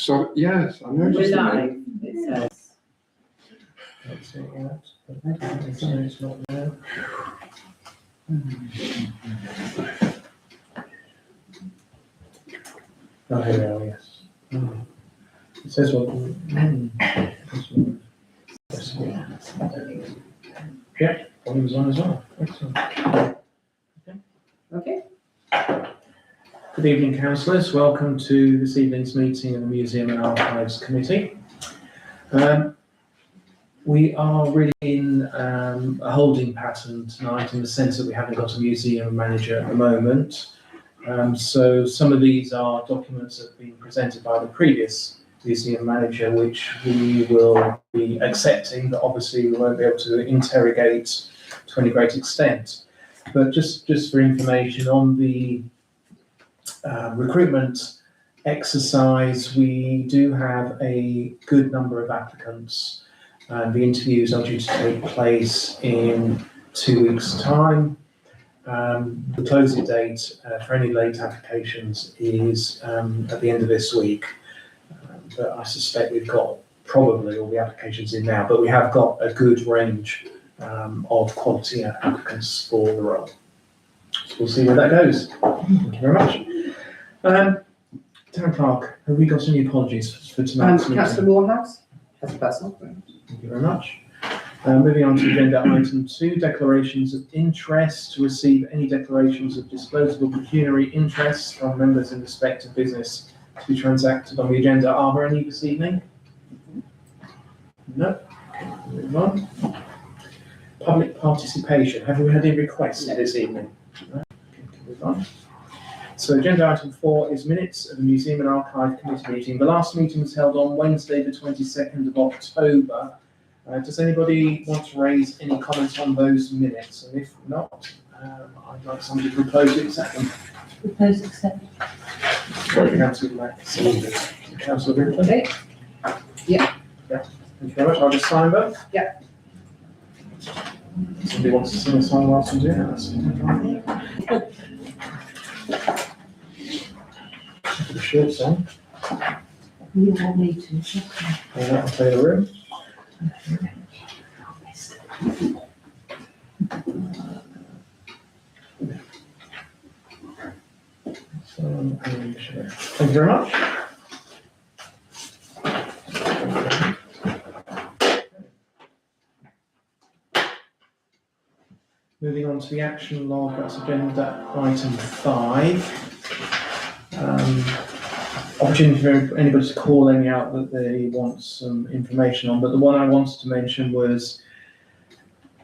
So, yes, I noticed We're that. live, it says. Let's see that. It's not there. Oh, here we are, yes. It says what? Yeah, volume's on as well. Excellent. Okay. Good evening, councillors. Welcome to this evening's meeting of the Museum and Archives Committee. We are really in a holding pattern tonight in the sense that we haven't got a museum manager at the moment. So some of these are documents that have been presented by the previous museum manager, which we will be accepting, but obviously we won't be able to interrogate to any great extent. But just for information on the recruitment exercise, we do have a good number of applicants. The interviews are due to take place in 2 weeks' time. The closing date for any late applications is at the end of this week. But I suspect we've got probably all the applications in now, but we have got a good range of quality applicants for the role. So we'll see where that goes. Thank you very much. Town Clerk, have we got any apologies for tonight's meeting? Councillor Morehouse has a personal. Thank you very much. Moving on to agenda item 2, declarations of interest. To receive any declarations of disposable pecuniary interest from members in respect of business to be transacted on the agenda. Are there any this evening? No. Move on. Public participation. Have we had any requests this evening? No. Move on. So agenda item 4 is minutes of the Museum and Archive Committee meeting. The last meeting was held on Wednesday, the 22nd of October. Does anybody want to raise any comments on those minutes? And if not, I'd like somebody to propose to accept them. Propose accept. Councillor Ripley? Okay. Yeah. Thank you very much. I'll just sign both. Yeah. Somebody wants to sing a song whilst I'm doing that? A short song. You want me to? And that'll play the room. Thank you very much. Moving on to the action log, that's agenda item 5. Opportunity for anybody to call any out that they want some information on, but the one I wanted to mention was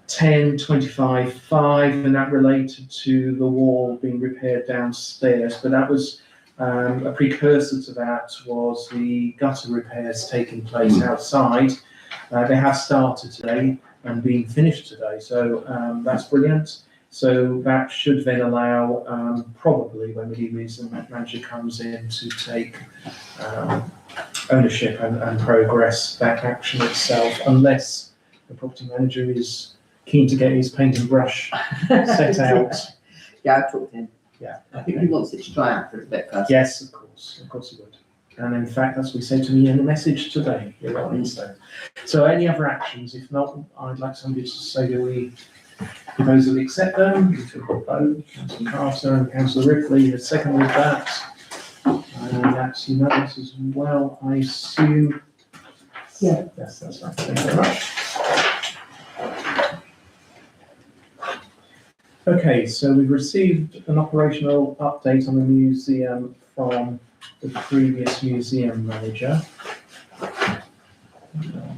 10/25/5, and that related to the wall being repaired downstairs. But that was a precursor to that was the gutter repairs taking place outside. They have started today and being finished today, so that's brilliant. So that should then allow, probably when the museum manager comes in, to take ownership and progress that action itself, unless the property manager is keen to get his paint and brush set out. Yeah, I talked to him. Yeah. I think he wants it to dry out for a bit first. Yes, of course he would. And in fact, that's what he said to me in the message today. You're right, so any other actions? If not, I'd like somebody to say that we propose that we accept them. Both Councillor Carter and Councillor Ripley have seconded that. And that's unanimous as well, I assume. Yeah. Yes, that's right. Thank you very much. Okay, so we've received an operational update on the museum from the previous museum manager. I'm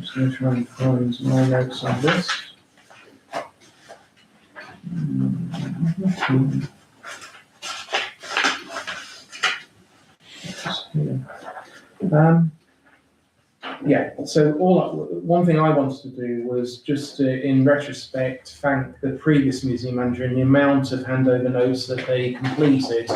just going to try and find my notes on this. So one thing I wanted to do was just in retrospect thank the previous museum manager and the amount of handover notes that they completed.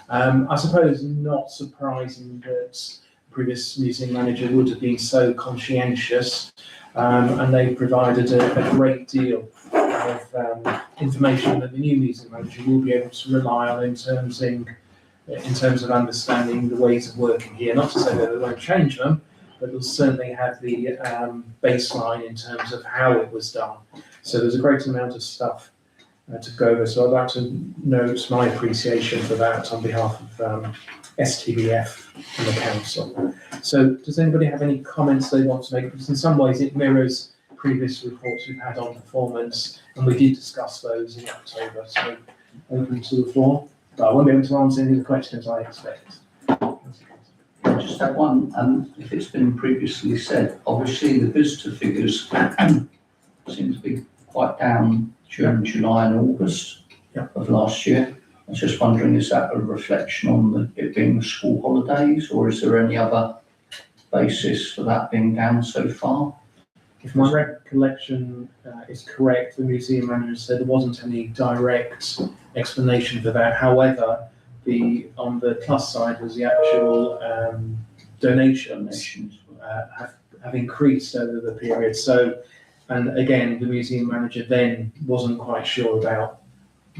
I suppose not surprising that the previous museum manager would have been so conscientious, and they provided a great deal of information that the new museum manager will be able to rely on in terms of in terms of understanding the ways of working here. Not to say that they won't change them, but they'll certainly have the baseline in terms of how it was done. So there's a great amount of stuff to go over. So I'd like to note my appreciation for that on behalf of STBF and the council. So does anybody have any comments they want to make? Because in some ways it mirrors previous reports we've had on performance, and we did discuss those in October. So open to the floor. But I won't be able to answer any of the questions I expect. I just have one, if it's been previously said, obviously the visitor figures seem to be quite down during July and August of last year. I was just wondering, is that a reflection on it being the school holidays, or is there any other basis for that being down so far? If my recollection is correct, the museum manager said there wasn't any direct explanation for that. However, on the plus side was the actual donations have increased over the period. So, and again, the museum manager then wasn't quite sure about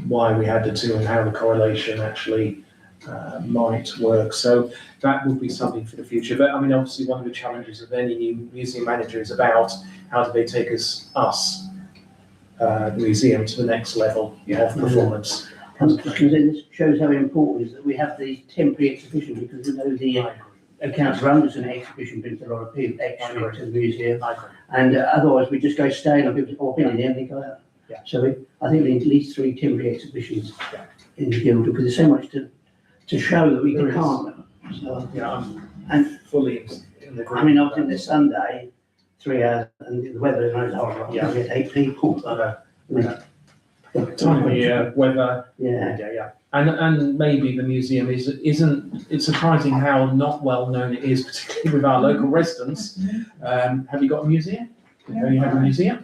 why we had the two and how the correlation actually might work. So that would be something for the future. But I mean, obviously one of the challenges of any new museum manager is about how do they take the museum to the next level of performance. Because this shows how important it is that we have the temporary exhibition, because we know the council runs an exhibition brings a lot of people extra to the museum, and otherwise we just go stay and people pop in and then they go out. Yeah. So I think we need at least 3 temporary exhibitions in the guild, because there's so much to show that we There is. can't. So, Yeah, and I'm fully in the group. I mean, I was in this Sunday, 3 hours, and the weather is nice, horrible. Yeah. We had 8 people. Time of year, weather. Yeah. Yeah. And maybe the museum isn't, it's surprising how not well known it is, particularly with our local residents. Have you got a museum? Do you have a museum?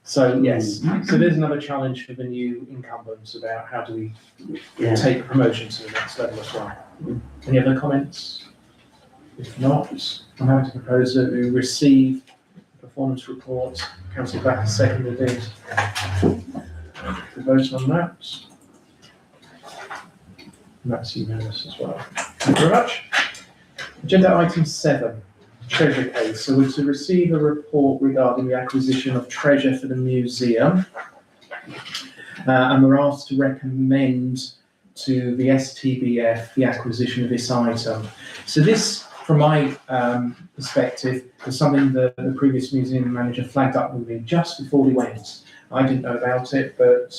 So yes, so there's another challenge for the new incumbents about how do we take promotion to the next level as well. Any other comments? If not, I'm happy to propose that we receive the performance report. Councillor Black has seconded it. The vote on that. And that's unanimous as well. Thank you very much. Agenda item 7, treasure case. So we're to receive a report regarding the acquisition of treasure for the museum. And we're asked to recommend to the STBF the acquisition of this item. So this, from my perspective, was something that the previous museum manager flagged up with me just before we went. I didn't know about it, but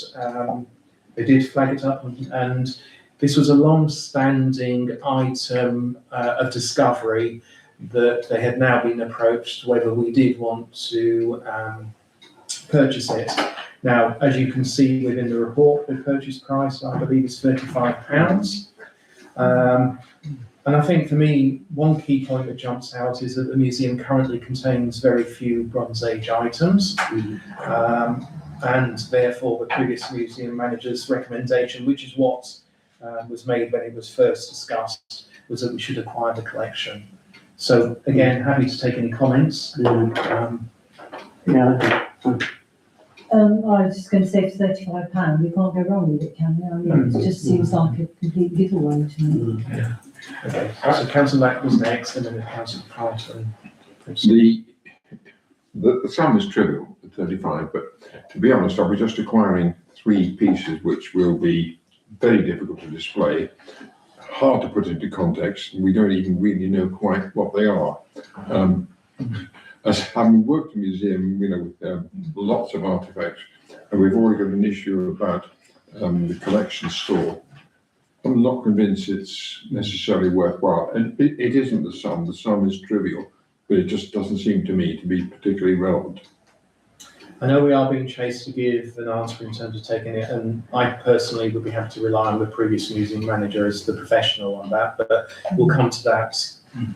they did flag it up, and this was a long-standing item of discovery that they had now been approached whether we did want to purchase it. Now, as you can see within the report, the purchase price, I believe, is £35. And I think for me, one key point that jumps out is that the museum currently contains very few Bronze Age items. And therefore the previous museum manager's recommendation, which is what was made when it was first discussed, was that we should acquire the collection. So again, happy to take any comments. I was just going to say for £35, we can't go wrong with it, can we? I mean, it just seems like a complete giveaway to me. Okay, so Councillor Mack was next, and then Councillor Parton. The sum is trivial, the 35, but to be honest, I'll be just acquiring 3 pieces which will be very difficult to display, hard to put into context, and we don't even really know quite what they are. As having worked in a museum, with lots of artifacts, and we've already got an issue about the collection store, I'm not convinced it's necessarily worthwhile. And it isn't the sum is trivial, but it just doesn't seem to me to be particularly relevant. I know we are being chased to give an answer in terms of taking it, and I personally would be happy to rely on the previous museum manager as the professional on that, but we'll come to that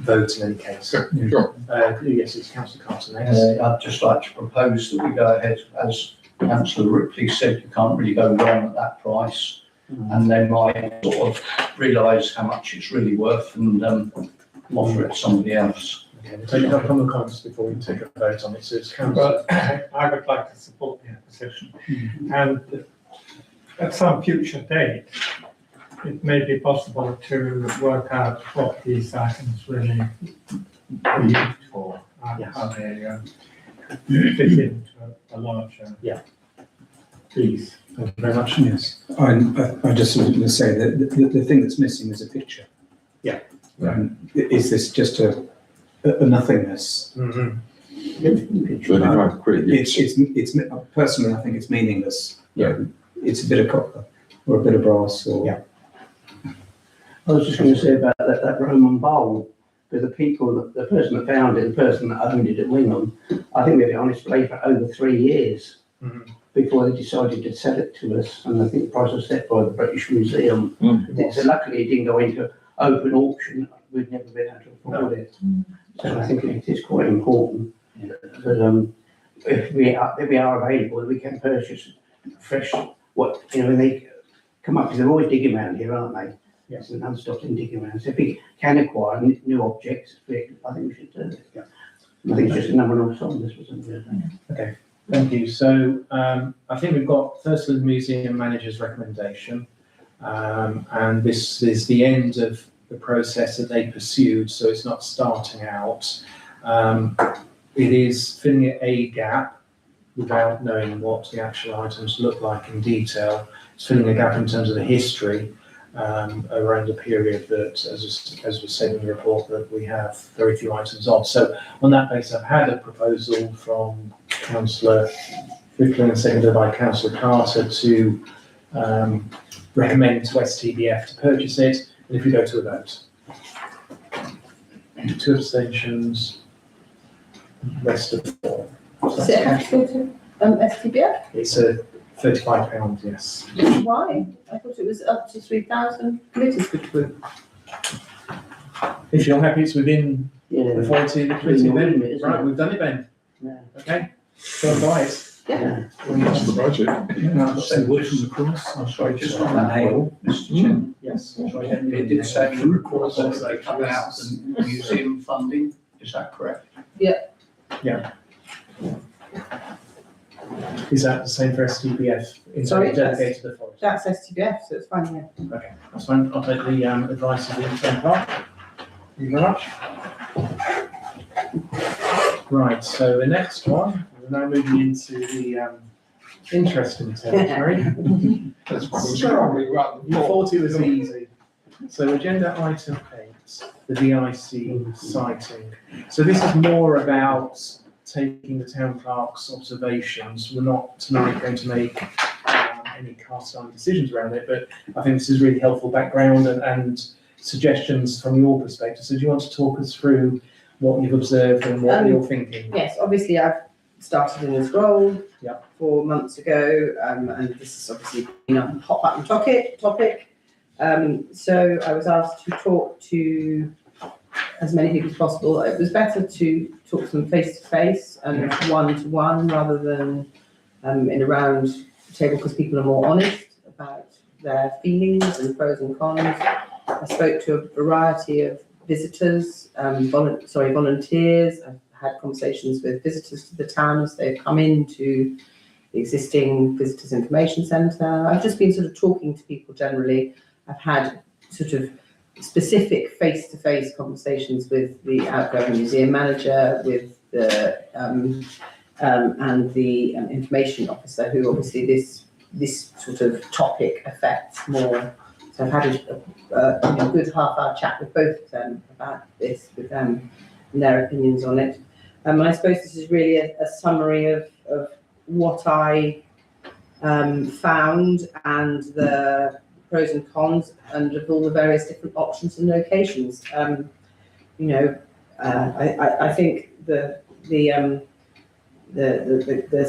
vote in any case. Sure. Yes, it's Councillor Carter next. I'd just like to propose that we go ahead, as Councillor Ripley said, you can't really go wrong at that price. And they might sort of realise how much it's really worth and offer it to somebody else. Okay, we'll take a couple of comments before we take a vote on it. So it's Councillor. Well, I would like to support the acquisition, and at some future date, it may be possible to work out what these items really are used for, and Yes. how they fit into a larger piece. Thank you very much. Yes, I just wanted to say that the thing that's missing is a picture. Yeah. Is this just a nothingness? Mhm. 35 quid, yes. It's personally, I think it's meaningless. Yeah. It's a bit of copper or a bit of brass or. Yeah. I was just going to say about that Roman bowl, because the person that found it, the person that owned it at Wingham, I think we had it on display for over 3 years Mhm. before they decided to sell it to us, and I think the price was set by the British Museum. So luckily it didn't go into open auction, we've never been able to afford it. So I think it is quite important that if we are available, we can purchase fresh, when they come up, because they're always digging around here, aren't they? Yes. So non-stop in digging around. So if we can acquire new objects, I think we should do it. Yeah. I think it's just another one on this or something. Okay, thank you. So I think we've got firstly the museum manager's recommendation. And this is the end of the process that they pursued, so it's not starting out. It is filling a gap without knowing what the actual items look like in detail. It's filling a gap in terms of the history around a period that, as was said in the report, that we have very few items of. So on that basis, I've had a proposal from Councillor Strickland and seconded by Councillor Carter to recommend to STBF to purchase it. And if we go to a vote, 2 abstentions, rest of 4. Does it have to go to STBF? It's a £35, yes. Why? I thought it was up to 3,000 litres per group. If you're happy it's within the Yeah. 40, the 20, Within the then, limit, isn't right, it? we've done it, Ben. Yeah. Okay, go and buy it. Yeah. That's the budget. I'm sorry, just on that point, Mr. Chairman. Yes. It did say in the report that they come out the museum funding, is that correct? Is that the same for STBF? In Sorry, dedicated to the forest? That's STBF, so it's fine, yeah. Okay, that's fine. I'll take the advice of the intern part. Thank you very much. Right, so the next one, we're now moving into the interesting territory. That's probably right. You thought it was easy. So agenda item 8, the VIC sighting. So this is more about taking the town clerk's observations. We're not tonight going to make any cast iron decisions around it, but I think this is really helpful background and suggestions from your perspective. So do you want to talk us through what you've observed and what you're thinking? Yes, obviously I've started in this role Yep. 4 months ago, and this has obviously been a hot button topic. So I was asked to talk to as many people as possible. It was better to talk to them face to face and one to one rather than in a round table, because people are more honest about their feelings and pros and cons. I spoke to a variety of visitors, volunteers. I've had conversations with visitors to the town as they've come into the existing Visitors Information Centre. I've just been sort of talking to people generally. I've had sort of specific face-to-face conversations with the outgoing museum manager, with the and the information officer, who obviously this sort of topic affects more. So I've had a good half-hour chat with both of them about this, with them and their opinions on it. And I suppose this is really a summary of what I found and the pros and cons, and of all the various different options and locations. I think the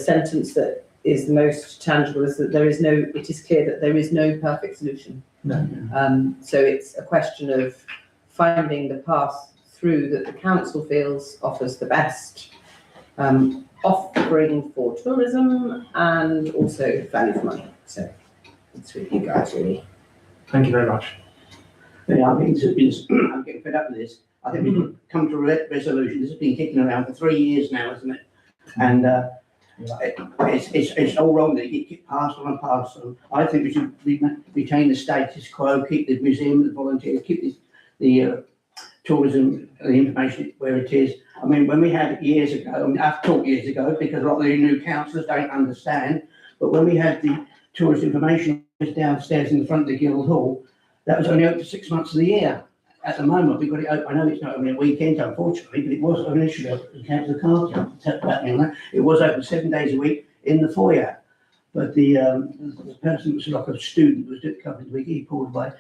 sentence that is the most tangible is that it is clear that there is no perfect solution. No. So it's a question of finding the path through that the council feels offers the best offering for tourism and also value for money. So it's with you guys, really. Thank you very much. Yeah, I think I'm getting fed up with this. I think we can come to a resolution. This has been kicking around for 3 years now, isn't it? And It's all wrong that you keep passed on and passed on. I think we should retain the status quo, keep the museum, the volunteers, keep the tourism, the information where it is. I mean, when we had years ago, I mean, I've talked years ago because a lot of the new councillors don't understand, but when we had the tourist information downstairs in the front of the Guildhall, that was only open 6 months of the year. At the moment, we've got it open. I know it's not open at weekends, unfortunately, but it was initially open. Councillor Carter, it was open 7 days a week in the foyer. But the person was like a student was covering the week, he pulled away.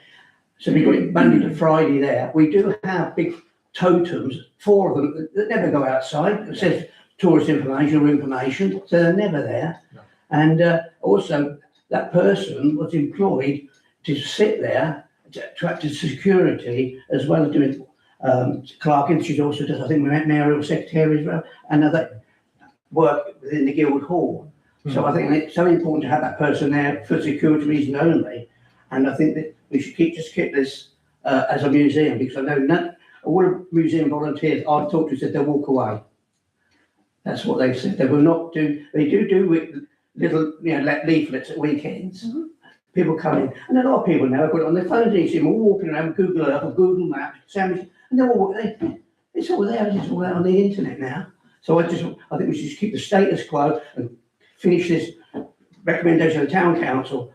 So we've got it Monday to Friday there. We do have big totems, 4 of them, that never go outside. It says tourist information or information, so they're never there. No. And also, that person was employed to sit there to act as security as well as doing clerking. She also does, I think, mayoral secretary as well, and other work within the Guildhall. So I think it's so important to have that person there for security reasons only. And I think that we should keep this as a museum, because I know all the museum volunteers I've talked to said they'll walk away. That's what they've said. They will not do. They do with little, leaflets at weekends. Mm-hmm. People come in, and a lot of people now have got it on their phones. You see them all walking around Google Earth or Google Maps, sandwich, and they're all it's all there. It's all out on the internet now. So I think we should just keep the status quo and finish this recommendation of the town council.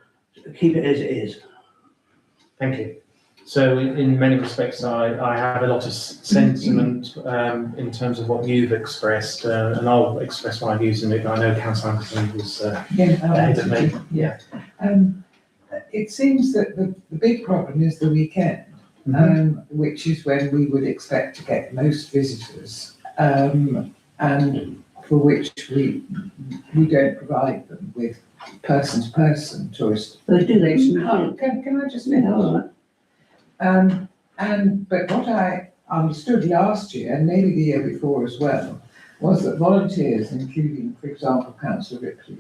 Keep it as it is. Thank you. So in many respects, I have a lot of sentiment in terms of what you've expressed, and I'll express my views in it. I know Councillor Anderson was ahead of me. Yeah. It seems that the big problem is the weekend, which is when we would expect to get most visitors, and for which we don't provide them with person-to-person tourist. They do. Can I just finish? But what I understood last year, and maybe the year before as well, was that volunteers, including, for example, Councillor Ripley,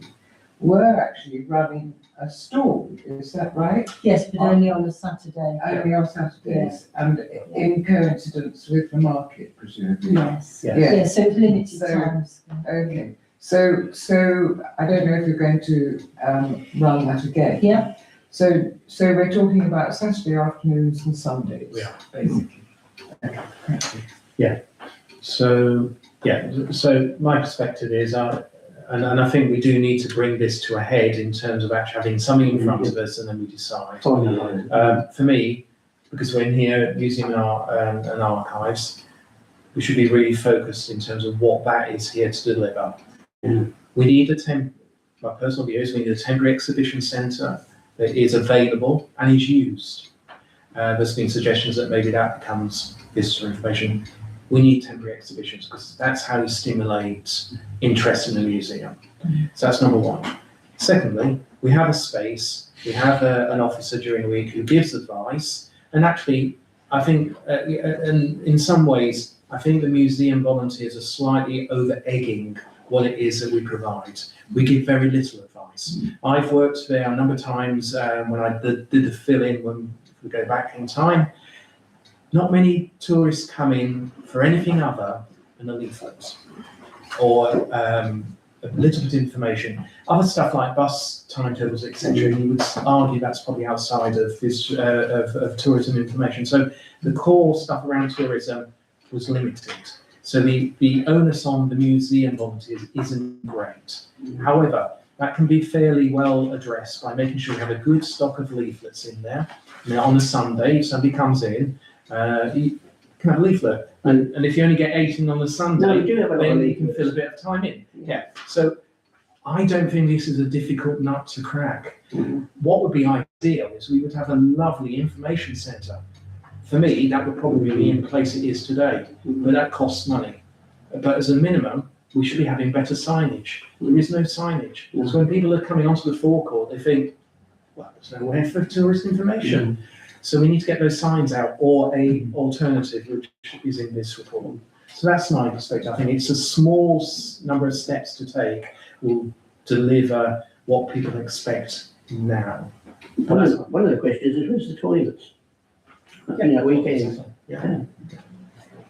were actually running a stall. Is that right? Yes, but only on a Saturday. Only on Saturdays, and in coincidence with the market, presumably. Yes. Yeah. Yeah, so it's limited So- times. Okay. So I don't know if you're going to run that again. Yeah. So we're talking about Saturday afternoons and Sundays. We are. Basically. Okay, thank you. So my perspective is, and I think we do need to bring this to a head in terms of actually having something in front of us and then we decide. For me, because we're in here, museum and archives, we should be really focused in terms of what that is here to deliver. We need my personal view is we need a temporary exhibition centre that is available and is used. There's been suggestions that maybe that becomes visitor information. We need temporary exhibitions because that's how you stimulate interest in the museum. So that's number one. Secondly, we have a space, we have an officer during the week who gives advice, and actually, I think, and in some ways, I think the museum volunteers are slightly over-egging what it is that we provide. We give very little advice. I've worked there a number of times when I did the fill-in when we go back in time. Not many tourists come in for anything other than a leaflet or a little bit of information. Other stuff like bus timetables, etc. You would argue that's probably outside of this of tourism information. So the core stuff around tourism was limited. So the onus on the museum volunteers isn't great. However, that can be fairly well addressed by making sure we have a good stock of leaflets in there. Now, on a Sunday, if somebody comes in, you can have a leaflet. And if you only get 18 on the Sunday, No, we do have a lot of then you can leaflets. fill a bit of time in. Yeah. So I don't think this is a difficult nut to crack. What would be ideal is we would have a lovely information centre. For me, that would probably be in place it is today, but that costs money. But as a minimum, we should be having better signage. There is no signage. So when people are coming onto the forecourt, they think, well, there's nowhere for tourist information. So we need to get those signs out, or a alternative, which is in this report. So that's my perspective. I think it's a small number of steps to take will deliver what people expect now. One of the questions is, where's the toilets? Weekends. Yeah.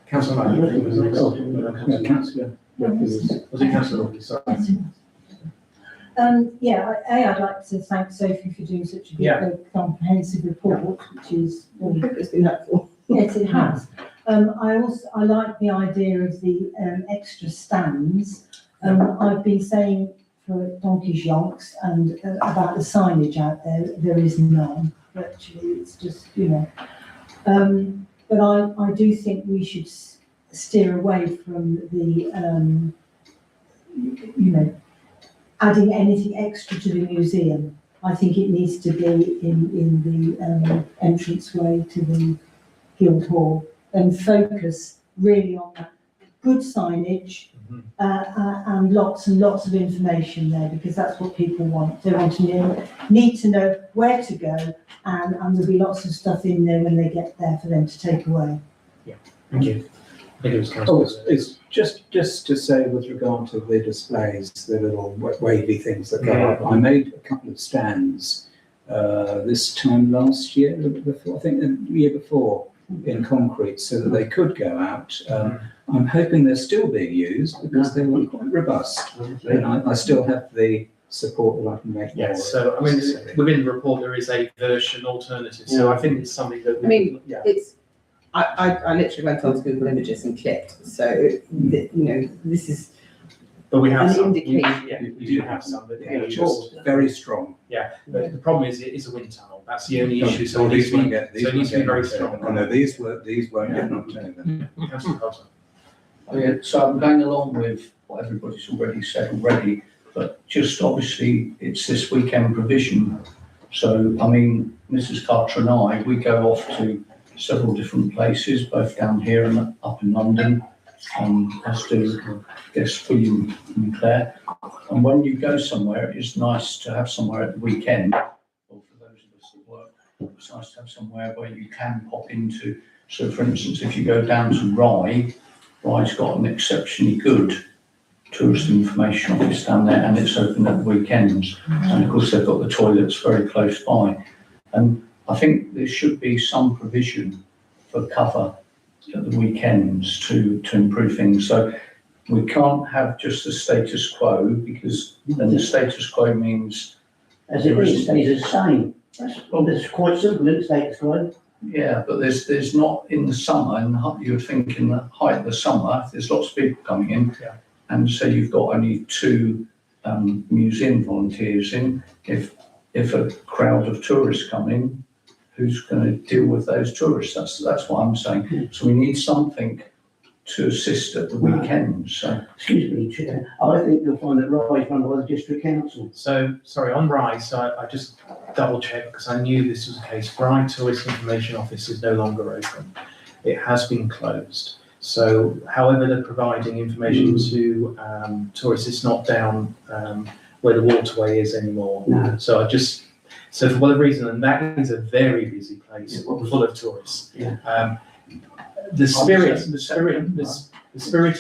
Councillor Murray, was it Councillor? Was it Councillor? Sorry. I'd like to thank Sophie for doing such a good, comprehensive report, which is I think it's been helpful. yes, it has. I like the idea of the extra stands. I've been saying for Donkey's Yonks and about the signage out there, there is none. Virtually, it's just but I do think we should steer away from the adding anything extra to the museum. I think it needs to be in the entranceway to the Guildhall and focus really on that good signage and lots of information there, because that's what people want. They want to need to know where to go, and there'll be lots of stuff in there when they get there for them to take away. Thank you. I think it was Oh, Councillor. it's just to say with regard to the displays, the little wavy things that go up, I made a couple of stands this time last year, I think the year before, in concrete, so that they could go out. I'm hoping they're still being used because they were quite robust, and I still have the support that I can make. Yes, more so I mean, necessary. within the report, there is a version alternative, so I think it's something that. It's, I literally went onto Google Images and clicked, so, this is, But we have an some, indication. we do have some, but Yeah, just very strong. but the problem is it is a wind tunnel, that's the only issue, so Oh, it needs these to won't be, get, so it needs to be very strong. Oh, no, these won't get knocked over. Councillor Coulter. So I'm going along with what everybody's already said already, but just obviously it's this weekend provision. So, I mean, Mrs. Carter and I, we go off to several different places, both down here and up in London, as do, I guess, William and Claire. And when you go somewhere, it's nice to have somewhere at the weekend, or for those of us that work, it's nice to have somewhere where you can pop into. So for instance, if you go down to Rye's got an exceptionally good tourist information office down there, and it's open at the weekends. And of course, they've got the toilets very close by. And I think there should be some provision for cover at the weekends to improve things. So we can't have just the status quo, because then the status quo means, As it is, stays the same. That's quite simple, isn't it, status quo? yeah, but there's not in the summer, and you would think in the height of the summer, there's lots of people coming in. Yeah. And so you've got only 2 museum volunteers in. If a crowd of tourists come in, who's going to deal with those tourists? That's what I'm saying. So we need something to assist at the weekends. So Excuse me, Chair, I think you'll find that Rye's run by the district council. So, sorry, on Rise, I just double checked because I knew this was the case. Rye Tourist Information Office is no longer open. It has been closed. So, however, they're providing information to tourists, it's not down where the waterway is anymore. No. So for whatever reason, and that is a very busy place, full of tourists. Yeah. The spirit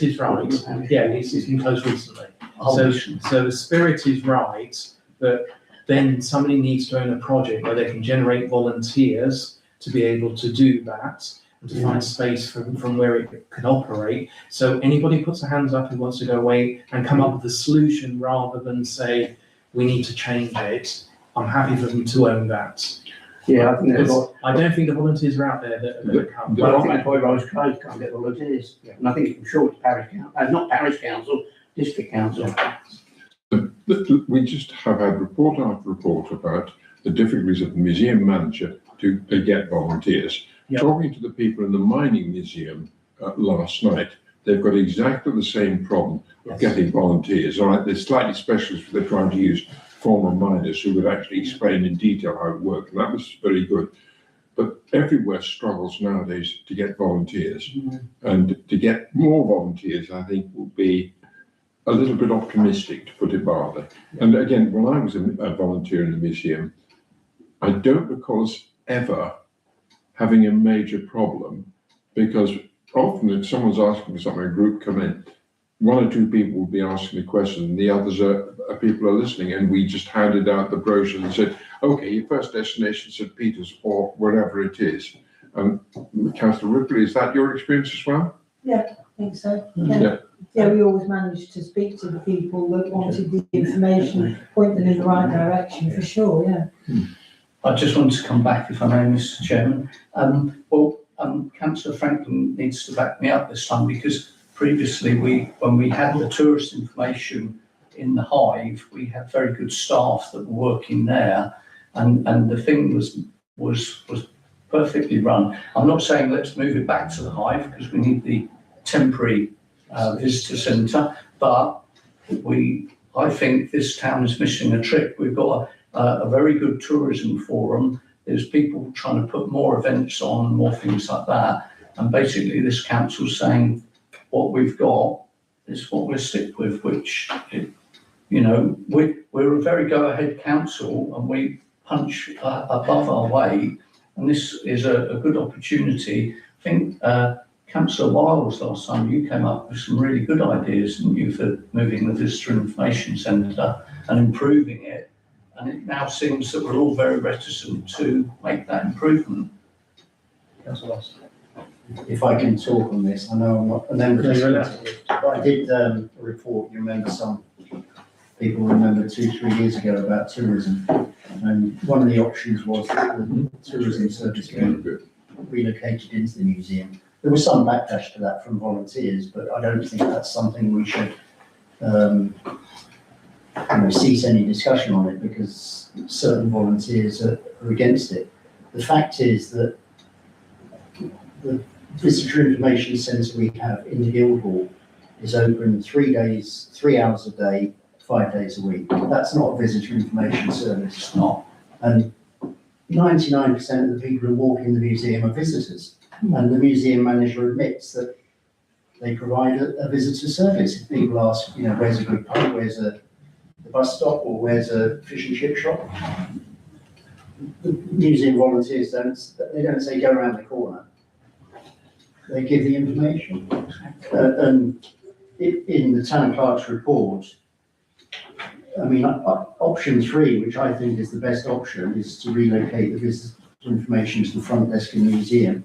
is right. Yeah, it's been closed recently. So the spirit is right, but then somebody needs to own a project where they can generate volunteers to be able to do that and to find space from where it can operate. So anybody puts their hands up who wants to go away and come up with a solution rather than say, we need to change it, I'm happy for them to own that. Yeah, I think they've Because got, I don't think the volunteers are out there that are going to come. well, I think that's why Rye's closed, can't get volunteers. And I think, I'm sure it's parish council, not parish council, district council. We just have had report after report about the difficulties of the museum manager to get volunteers. Yeah. Talking to the people in the mining museum last night, they've got exactly the same problem of getting volunteers. All right, they're slightly specialists, they're trying to use former miners who would actually explain in detail how it worked, and that was very good. But everywhere struggles nowadays to get volunteers, and to get more volunteers, I think, will be a little bit optimistic, to put it mildly. And again, when I was a volunteer in the museum, I don't recall us ever having a major problem, because often if someone's asking for something, a group come in, 1 or 2 people will be asking the question, and the others are people are listening, and we just handed out the brochures and said, okay, your first destination is St. Peter's or wherever it is. Councillor Ripley, is that your experience as well? think so. Yeah. Yeah, we always managed to speak to the people that wanted the information, point them in the right direction, for sure, yeah. I just want to come back, if I may, Mr. Chairman. Councillor Franklin needs to back me up this time, because previously when we had the tourist information in the Hive, we had very good staff that were working there, and the thing was perfectly run. I'm not saying let's move it back to the Hive, because we need the temporary visitor centre, but I think this town is missing a trick. We've got a very good tourism forum. There's people trying to put more events on, more things like that. And basically this council's saying what we've got is what we'll stick with, which, we're a very go-ahead council and we punch above our weight. And this is a good opportunity. I think Councillor Wiles, last time you came up with some really good ideas, didn't you, for moving the Visitor Information Centre and improving it. And it now seems that we're all very reticent to make that improvement. If I can talk on this, I know I'm not a member of this, but I did a report, you remember, some people remember 2-3 years ago about tourism. And one of the options was that the tourism service be relocated into the museum. There was some backlash to that from volunteers, but I don't think that's something we should cease any discussion on it, because certain volunteers are against it. The fact is that the Visitor Information Centre we have in Guildhall is open 3 hours a day, 5 days a week. That's not a visitor information service. It's not. And 99% of the people who walk in the museum are visitors. And the museum manager admits that they provide a visitor service. If people ask, where's a good pub, where's the bus stop, or where's a fish and chip shop, the museum volunteers don't say go around the corner. They give the information. And in the town clerk's report, option 3, which I think is the best option, is to relocate the visitor information to the front desk in the museum.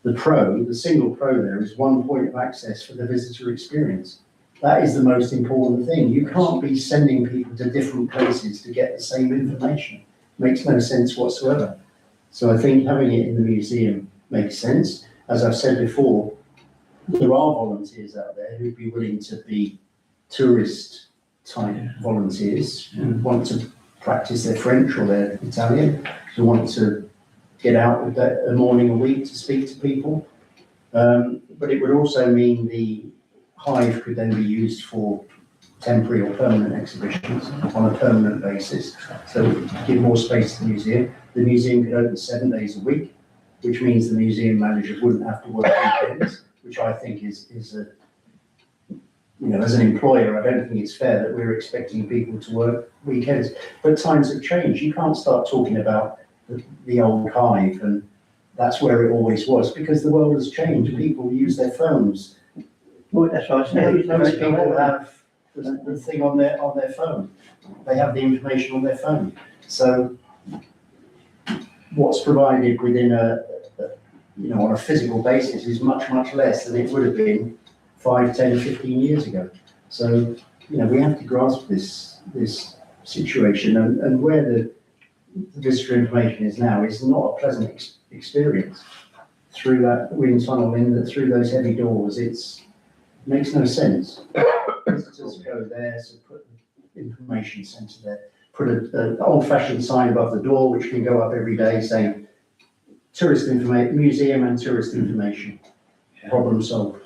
The single pro there is one point of access for the visitor experience. That is the most important thing. You can't be sending people to different places to get the same information. Makes no sense whatsoever. So I think having it in the museum makes sense. As I've said before, there are volunteers out there who'd be willing to be tourist type volunteers who want to practice their French or their Italian, who want to get out a morning a week to speak to people. But it would also mean the Hive could then be used for temporary or permanent exhibitions on a permanent basis. So give more space to the museum. The museum could open 7 days a week, which means the museum manager wouldn't have to work weekends, which I think is as an employer, I don't think it's fair that we're expecting people to work weekends. But times have changed. You can't start talking about the old Hive and that's where it always was, because the world has changed. People use their phones. Well, that's what I said. Most people have the thing on their phone. They have the information on their phone. So what's provided within on a physical basis is much, much less than it would have been 5, 10, 15 years ago. So, we have to grasp this situation, and where the visitor information is now is not a pleasant experience. Through that wind tunnel, through those heavy doors, makes no sense. Visitors go there, so put the information centre there, put an old-fashioned sign above the door, which can go up every day saying tourist information, museum and tourist information, problem solved.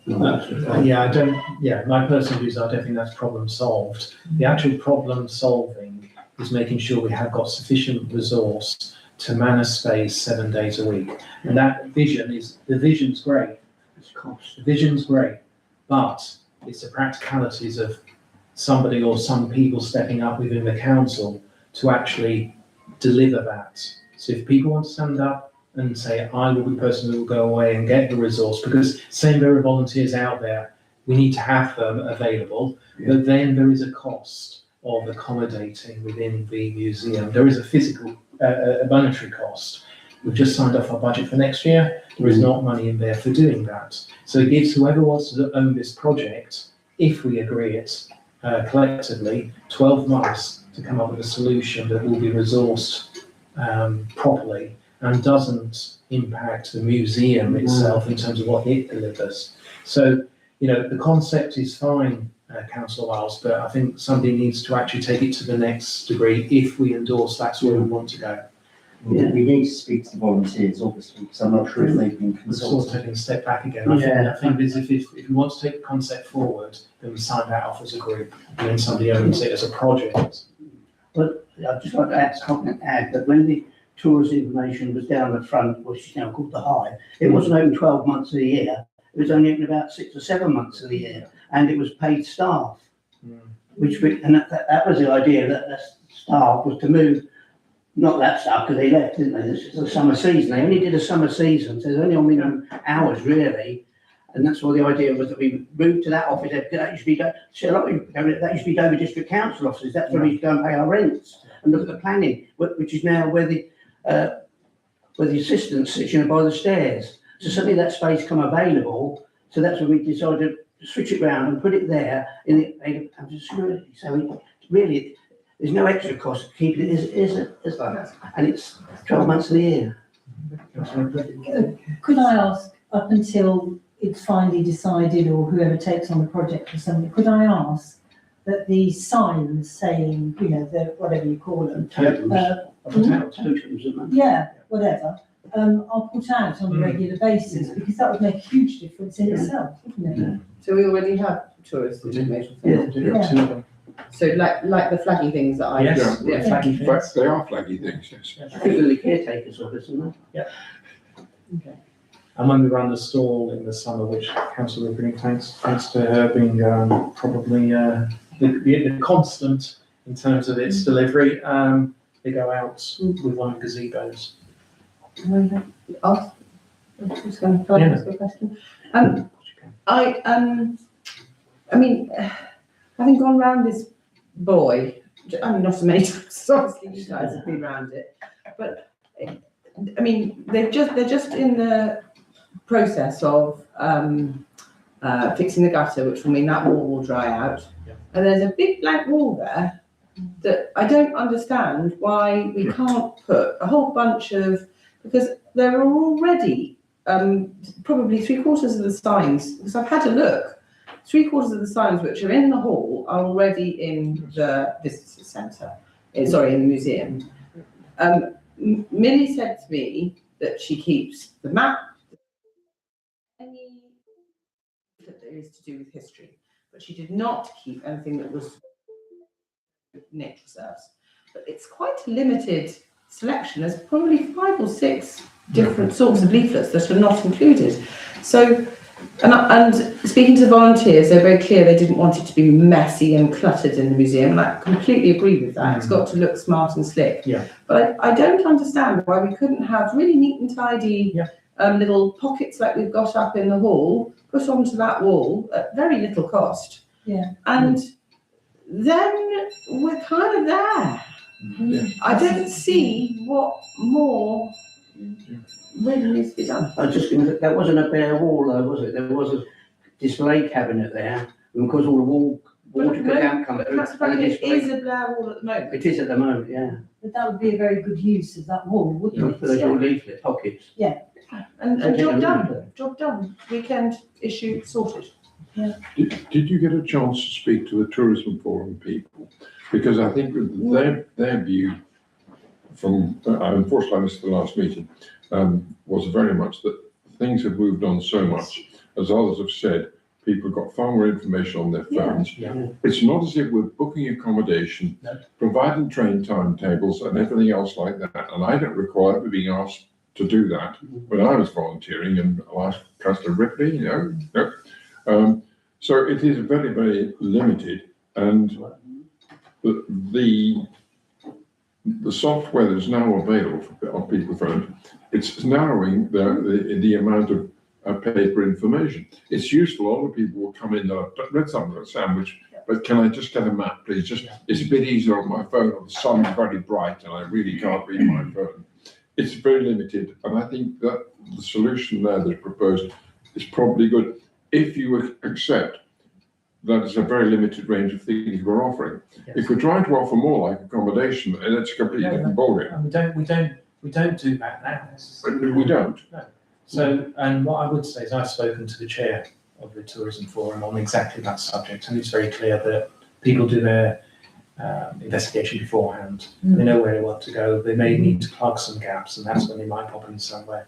My personal views, I don't think that's problem solved. The actual problem solving is making sure we have got sufficient resource to man a space 7 days a week. And the vision's great. The vision's great, but it's the practicalities of somebody or some people stepping up within the council to actually deliver that. So if people want to stand up and say, I will be the person who will go away and get the resource, because saying there are volunteers out there, we need to have them available, but then there is a cost of accommodating within the museum. There is a physical, a monetary cost. We've just signed off our budget for next year. There is not money in there for doing that. So it gives whoever wants to own this project, if we agree it collectively, 12 months to come up with a solution that will be resourced properly and doesn't impact the museum itself in terms of what it delivers. So, you know, the concept is fine, Councillor Wiles, but I think somebody needs to actually take it to the next degree if we endorse that's where we want to go. We need to speak to the volunteers, obviously, because I'm not sure if they've been We're sort of consulted. taking a step back again. I think is if we want to take the concept forward, then we sign that off as a group, and then somebody owns it as a project. But I'd just like to add that when the tourism information was down the front, which is now called the Hive, it wasn't open 12 months of the year. It was only open about 6 or 7 months of the year, and it was paid staff. That was the idea, that the staff was to move. Not that staff, because they left, didn't they? This is the summer season. They only did a summer season, so there's only on minimum hours really. And that's why the idea was that we moved to that office. That used to be that used to be Dover District Council offices. That's where we used to go and pay our rents and look at the planning, which is now where the assistant sits, you know, by the stairs. So suddenly that space come available. So that's when we decided to switch it round and put it there in the security. So really, there's no extra cost to keep it as that, and it's 12 months of the year. Could I ask, up until it's finally decided or whoever takes on the project or something, could I ask that the signs saying, you know, the, whatever you call them, Totems, yeah, whatever, are put out on a regular basis, because that would make a huge difference in itself, wouldn't it? So we already have tourist information. Yeah. So like the flaggy things that I. Yes, Yeah. flaggy But things. they are flaggy things, yes. I think they're the caretakers of us, isn't they? And when we run the stall in the summer, which Councillor Ripping, thanks to her being probably the constant in terms of its delivery, they go out with one of the gazebos. Just going to ask a question. I mean, having gone round this buoy, I mean, not so many times, so obviously you guys have been round it, but I mean, they're just in the process of fixing the gutter, which will mean that wall will dry out. And there's a big blank wall there that I don't understand why we can't put a whole bunch of, because there are already probably 3/4 of the signs, because I've had a look, 3/4 of the signs which are in the hall are already in the visitor centre, in the museum. Millie said to me that she keeps the map, any that there is to do with history, but she did not keep anything that was nature reserves. But it's quite a limited selection. There's probably 5 or 6 different sorts of leaflets that are not included. So, and speaking to volunteers, they're very clear they didn't want it to be messy and cluttered in the museum, and I completely agree with that. It's got to look smart and slick. Yeah. But I don't understand why we couldn't have really neat and tidy little pockets like we've got up in the hall, put onto that wall at very little cost. Yeah. And then we're kind of there. I don't see what more really needs to be done. I was just going to, that wasn't a bare wall though, was it? There was a display cabinet there, and because all the water could down come through. It is a bare wall at the moment. It is at the moment, yeah. But that would be a very good use of that wall, You wouldn't put those it? little leaflet pockets. And job done. Weekend issue sorted. Did you get a chance to speak to the Tourism Forum people? Because I think their view from, unfortunately I missed the last meeting, was very much that things have moved on so much. As others have said, people have got far more information on their phones. Yeah. It's not as if we're booking accommodation, providing train timetables and everything else like that. And I don't recall ever being asked to do that when I was volunteering, and I'll ask Councillor Ripley, no. So it is very, very limited, and the software that's now available on people's phones, it's narrowing the amount of paper information. It's useful. A lot of people will come in, read something like a sandwich, but can I just get a map, please? It's a bit easier on my phone, or the sun's very bright and I really can't read my phone. it's very limited, and I think that the solution there that's proposed is probably good if you accept that it's a very limited range of things we're offering. If we're trying to offer more like accommodation, and it's a completely different ballgame. And we don't do that now. We don't. So, and what I would say is I've spoken to the chair of the Tourism Forum on exactly that subject, and it's very clear that people do their investigation beforehand. They know where they want to go. They may need to plug some gaps, and that's when they might pop in somewhere.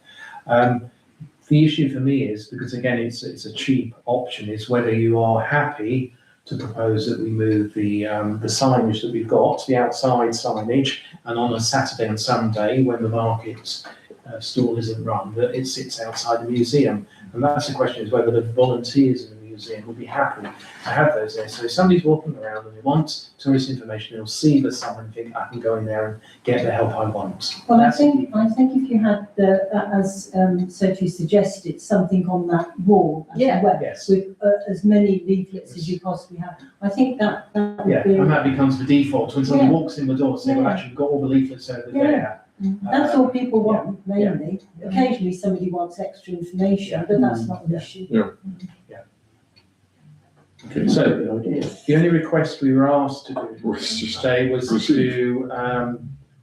The issue for me is, because again, it's a cheap option, is whether you are happy to propose that we move the signage that we've got, the outside signage, and on a Saturday and Sunday when the market stall isn't run, that it sits outside the museum. And that's the question, is whether the volunteers in the museum would be happy to have those there. So if somebody's walking around and they want tourist information, they'll see the sign and think, I can go in there and get the help I want. Well, I That's think if you had as Sophie suggested, something on that wall as Yeah. well, Yes. with as many leaflets as you possibly have, I think that would Yeah, be. and that becomes the default when someone Yeah. walks in the door, saying, well, Yeah. actually, we've got all the leaflets over Yeah. there. That's all people want, yeah. mainly. Occasionally somebody wants extra information, but that's not an issue. Okay, So, Good idea. the only request we were asked to do Was just today was proceed. to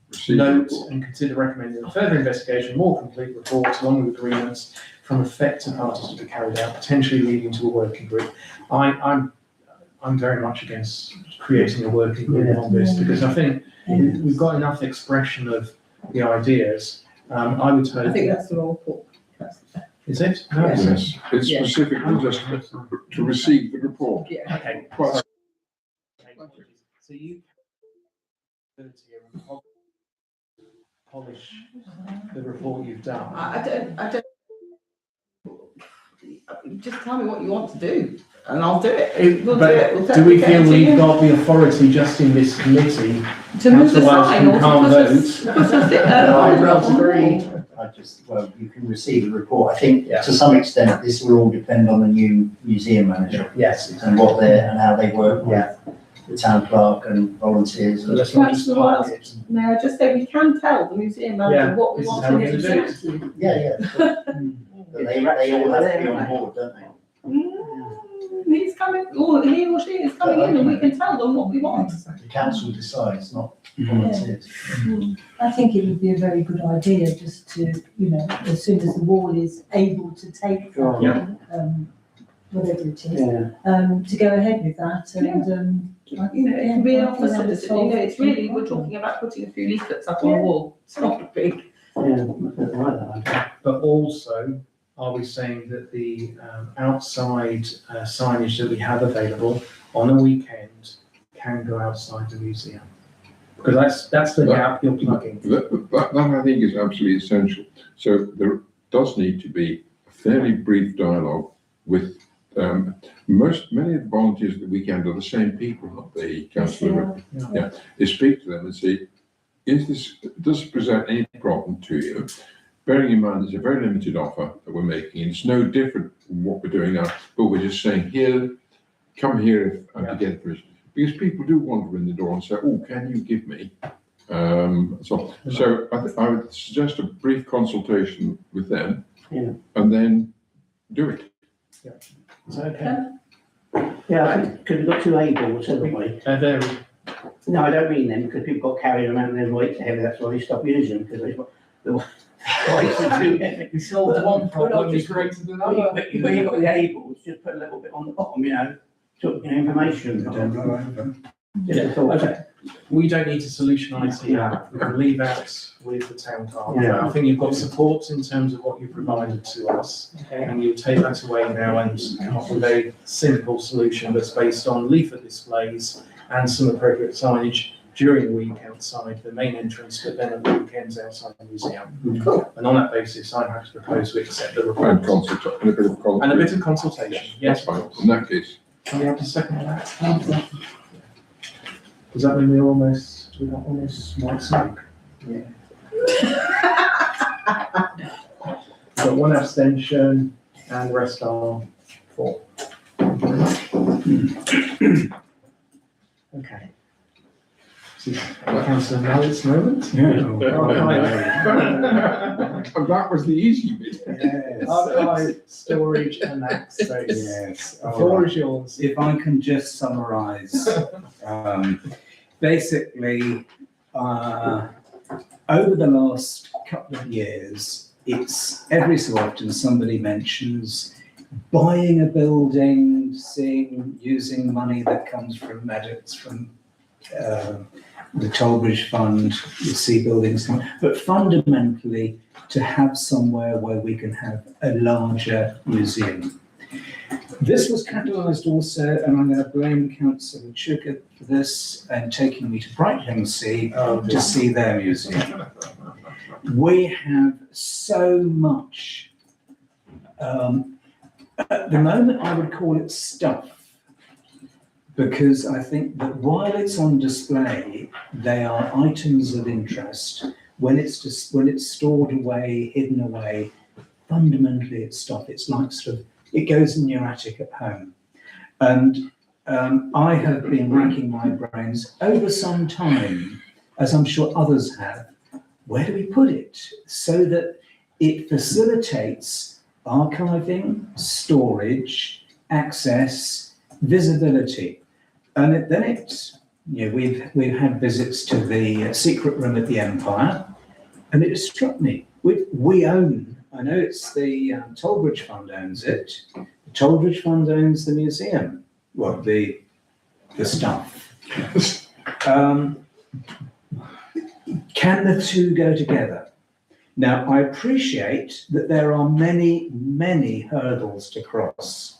receive note report. and consider recommending a further investigation, more complete reports along with agreements from affected parties to be carried out, potentially leading to a working group. I'm very much against creating a working group on this, because I think we've got enough expression of the ideas. I would hope. I think that's the wrong thought. Is it? No, Yeah. it's not. Yes, it's Yeah. specifically just to receive the report. Yeah. Okay. Quite So you polish the report you've done. I don't, just tell me what you want to do and I'll do it. We'll do it. We'll Do we feel definitely we've got the authority just in this committee? to move the Councillor Wells, sign you or to can't put us, put us I agree. on I just, well, you can receive a report. I think Yeah. to some extent, this will all depend on the new museum manager Yes. and what they're, and how they work with the town clerk and volunteers. So and- let's not just Councillor park Wells. it. May I just say, we can tell the museum manager Yeah, what we this is want how in we're it. gonna do it. Yeah, but they all have to be on board, don't they? He's coming, or he or she is coming in and we can tell them what we want. The council decides, not volunteers. I think it would be a very good idea just to, as soon as the wall is able to take that, Yeah. whatever it is, Yeah. to go ahead with that and, You know, it can be yeah, an office citizen, you know, it's really, we're talking about putting a few leaflets up on the wall. It's not a big. Yeah, I like that idea. But also, are we saying that the outside signage that we have available on a weekend can go outside the museum? Because that's the gap you're plugging. That I think is absolutely essential. So there does need to be a fairly brief dialogue with many of the volunteers at the weekend are the same people, not the councillor. Yeah, they speak to them and say, does this present any problem to you? Bearing in mind, it's a very limited offer that we're making, and it's no different from what we're doing now, but we're just saying come here to get permission. Because people do wander in the door and say, oh, can you give me? So I would suggest a brief consultation with them, and then do it. Is that okay? Yeah, I think, because we've got two A-balls, haven't we? They're No, I don't mean them, because people got carried around and their weights are heavy, that's why they stopped using them, because they've got the weights are too heavy. We solved one problem, we created When another. you've got the A-balls, just put a little bit on the bottom, information. Just a thought. Okay, we don't need to solutionise here, we can leave that with the town clerk. Yeah. I think you've got support in terms of what you provided to us, and you take that away now and come up with a simple solution that's based on leaflet displays and some appropriate signage during the week outside the main entrance, but then at the weekends outside the museum. Cool. And on that basis, I'm happy to propose we accept the And report. and a bit of And a bit of consultation, yes. That's fine. In that case, Can we have a second on that? Does that mean we're almost white smoke? Yeah. Got one abstention and the rest are for. Okay. Councillor Mallett's moment. And that was the easy bit. Yes. Archive, storage and access. Yes. The all floor right. is yours. If I can just summarise, basically, over the last couple of years, it's every so often somebody mentions buying a building, using money that comes from Maddox, from the Tollbridge Fund, you see buildings come, but fundamentally to have somewhere where we can have a larger museum. This was catalysed also, and I'm going to blame Councillor Sugar for this, and taking me to Brightlingsea to see their museum. We have so much, at the moment I would call it stuff, because I think that while it's on display, they are items of interest. When it's stored away, hidden away, fundamentally it's stuff. It's like sort of, it goes in your attic at home. And I have been racking my brains over some time, as I'm sure others have, where do we put it so that it facilitates archiving, storage, access, visibility. And we've had visits to the secret room at the Empire, and it has struck me. We own, I know it's the Tollbridge Fund owns it. The Tollbridge Fund owns the museum. Well, the stuff. Can the two go together? Now, I appreciate that there are many, many hurdles to cross.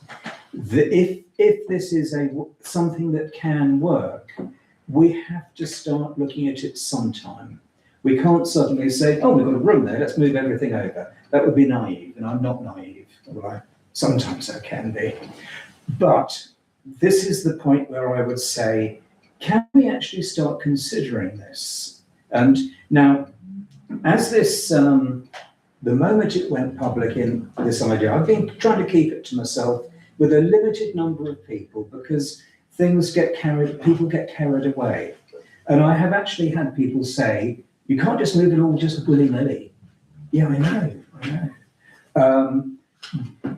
If this is something that can work, we have to start looking at it sometime. We can't suddenly say, oh, we've got a room there, let's move everything over. That would be naive, and I'm not naive. Well, sometimes I can be. But this is the point where I would say, can we actually start considering this? And now, as this, the moment it went public in this idea, I've been trying to keep it to myself with a limited number of people because people get carried away. And I have actually had people say, you can't just move it all just willy-nilly. Yeah, I know.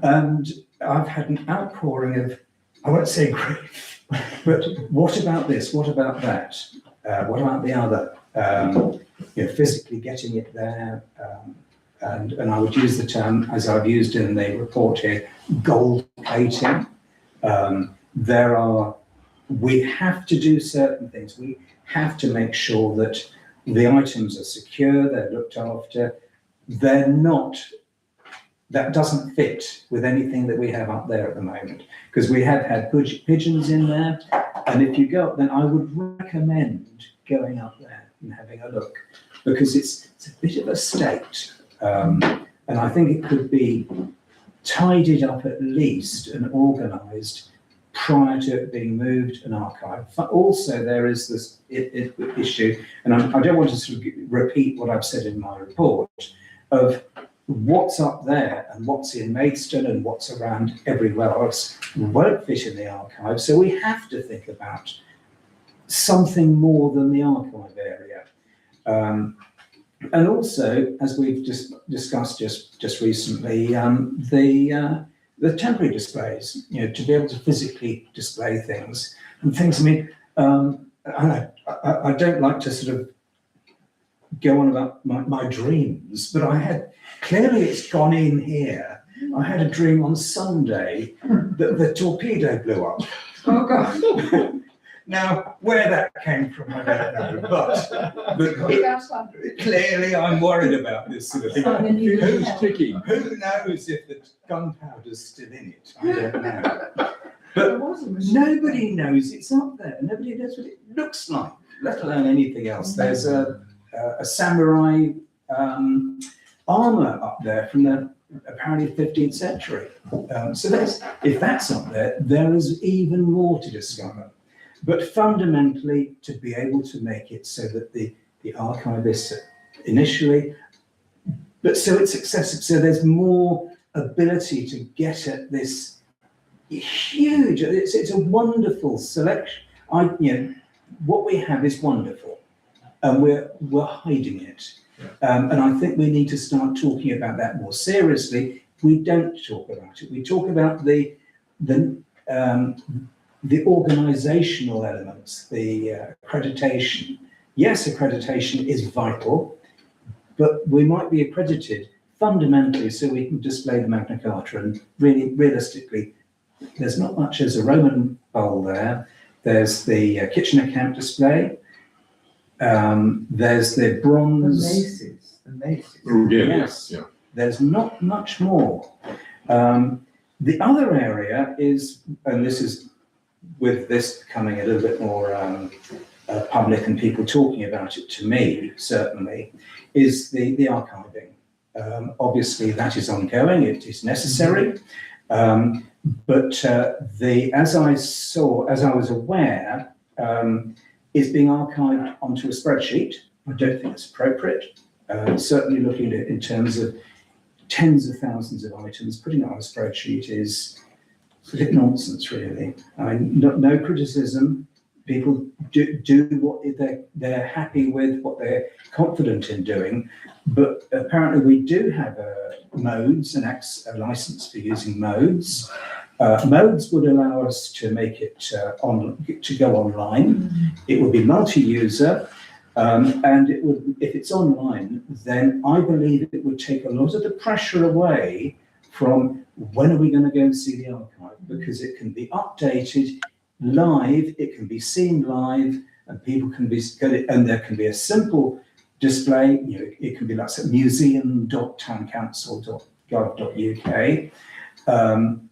And I've had an outpouring of, I won't say grief, but what about this? What about that? What about the other? Physically getting it there. And I would use the term, as I've used in the report here, gold plating. We have to do certain things. We have to make sure that the items are secure, they're looked after. That doesn't fit with anything that we have up there at the moment, because we have had pigeons in there. And if you go up, then I would recommend going up there and having a look, because it's a bit of a state. And I think it could be tidied up at least and organised prior to it being moved and archived. But also there is this issue, and I don't want to sort of repeat what I've said in my report, of what's up there and what's in Maidstone and what's around everywhere else won't fit in the archive. So we have to think about something more than the archive area. And also, as we've just discussed just recently, the temporary displays, to be able to physically display things and things. I mean, I don't like to sort of go on about my dreams, but clearly it's gone in here. I had a dream on Sunday that the torpedo blew up. Oh, God. Now, where that came from, I don't know, but clearly I'm worried about this sort of thing. Who's ticking? Who knows if the gunpowder's still in it? I don't know. But nobody knows it's up there. Nobody knows what it looks like, let alone anything else. There's a samurai armour up there from the apparently 15th century. So if that's up there, there is even more to discover. But fundamentally, to be able to make it so that the archivists initially, but so it's accessible, so there's more ability to get at this huge, it's a wonderful selection. what we have is wonderful, and we're hiding it. And I think we need to start talking about that more seriously. We don't talk about it. We talk about the organisational elements, the accreditation. Yes, accreditation is vital, but we might be accredited fundamentally so we can display the Magna Carta, and really, realistically, there's not much. There's a Roman bowl there. There's the Kitchener Camp display. There's the bronze. The maces. Oh, yeah, Yes. yeah. There's not much more. The other area is, and this is with this becoming a little bit more public and people talking about it to me, certainly, is the archiving. Obviously, that is ongoing, it is necessary. But as I was aware, is being archived onto a spreadsheet. I don't think it's appropriate. Certainly looking at it in terms of tens of thousands of items, putting it on a spreadsheet is a bit nonsense, really. I mean, no criticism. People do what they're happy with, what they're confident in doing. But apparently we do have modes and a license for using modes. Modes would allow us to make it to go online. It would be multi-user. And it would, if it's online, then I believe it would take a lot of the pressure away from when are we going to go and see the archive, because it can be updated live, it can be seen live, and people can get it, and there can be a simple display. You know, it can be like museum.towncouncil.gov.uk,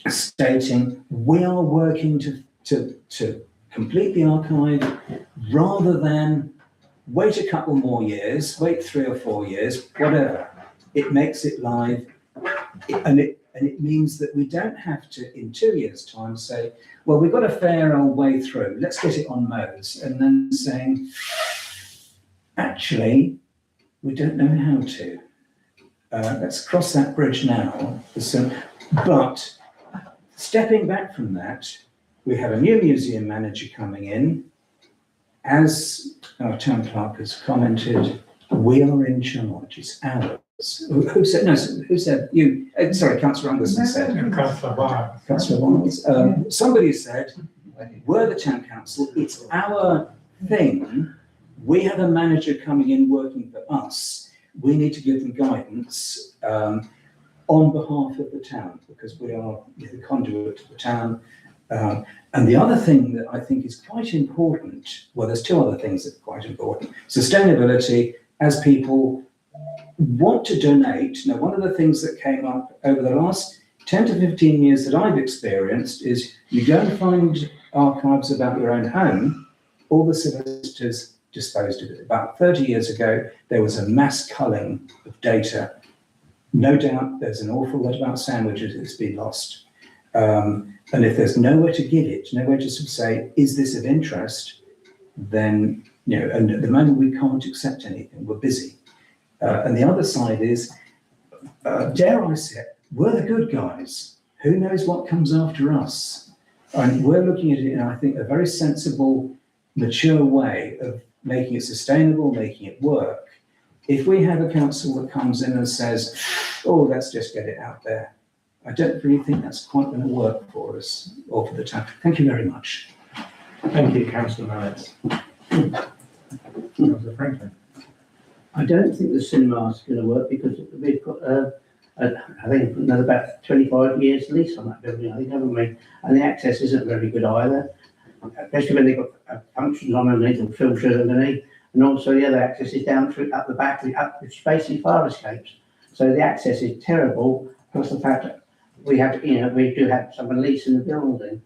stating we are working to complete the archive, rather than wait a couple more years, wait 3 or 4 years, whatever. It makes it live, and it means that we don't have to, in 2 years' time, say, well, we've got a fair old way through, let's get it on modes, and then saying, actually, we don't know how to. Let's cross that bridge now. But stepping back from that, we have a new museum manager coming in. As our town clerk has commented, we are in charge, it's ours. Who said, no, who said, you, sorry, Councillor Anderson said. Councillor Wiles. Councillor Wiles. Somebody said, we're the town council, it's our thing. We have a manager coming in working for us. We need to give them guidance on behalf of the town, because we are the conduit of the town. And the other thing that I think is quite important, well, there's 2 other things that are quite important. Sustainability, as people want to donate. Now, one of the things that came up over the last 10 to 15 years that I've experienced is you go and find archives about your own home, all the solicitors disposed of it. About 30 years ago, there was a mass culling of data. No doubt there's an awful lot about sandwiches that's been lost. And if there's nowhere to give it, nowhere to sort of say, is this of interest, then, you know, and at the moment we can't accept anything, we're busy. And the other side is, dare I say it, we're the good guys. Who knows what comes after us? And we're looking at it in, I think, a very sensible, mature way of making it sustainable, making it work. If we have a council that comes in and says, oh, let's just get it out there, I don't really think that's quite going to work for us or for the town. Thank you very much. Thank you, Councillor Mallett. Councillor Franklin. I don't think the cinema is going to work, because we've got, I think, another about 25 years lease on that building, I think, haven't we? And the access isn't very good either, especially when they've got functions on underneath and filters underneath. And also the other access is down through, up the back, which is basically fire escapes. So the access is terrible, plus the fact that we have, you know, we do have someone leasing the building.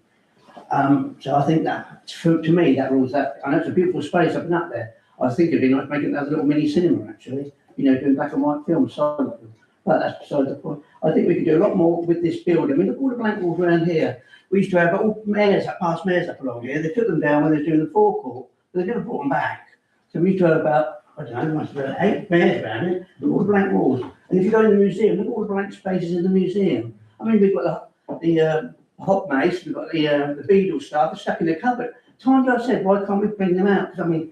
So I think that, to me, that rules that. I know it's a beautiful space up and up there. I think it'd be nice making another little mini cinema, actually, you know, doing black and white films, silent film. But that's beside the point. I think we could do a lot more with this building. I mean, look at all the blank walls around here. We used to have all mayors, past mayors up along here. They took them down when they were doing the forecourt, but they never brought them back. So we used to have about, I don't know, there must have been 8 mayors around it. Look at all the blank walls. And if you go in the museum, look at all the blank spaces in the museum. I mean, we've got the hot mace, we've got the beadle stuff stuck in the cupboard. times I've said, why can't we bring them out? Because I mean,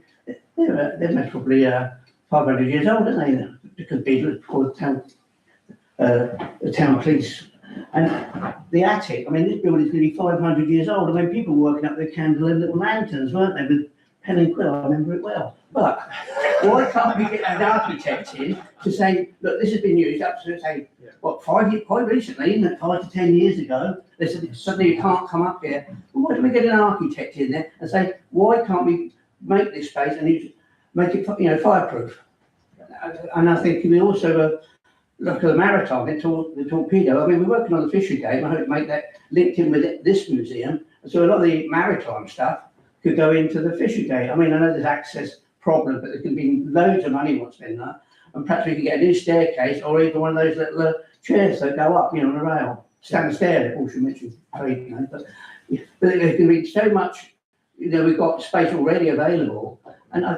they're probably 500 years old, aren't they? Because Beadle is called the town police. And the attic, I mean, this building's going to be 500 years old. I mean, people were working up their candle and little lanterns, weren't they, with pen and quill? I remember it well. But why can't we get an architect in to say, look, this has been used up to, say, what, quite recently, isn't it, 5 to 10 years ago, they said, suddenly you can't come up here. Well, why don't we get an architect in there and say, why can't we make this space and make it, fireproof? And I think we also look at the maritime, the torpedo. I mean, we're working on the Fisher Gate. I hope to make that linked in with this museum. So a lot of the maritime stuff could go into the Fisher Gate. I mean, I know there's access problem, but there can be loads of money what's been there. And perhaps we could get a new staircase or even one of those little chairs that go up, on a rail. Stand stair, all should mention trade, but there can be so much, we've got space already available. And I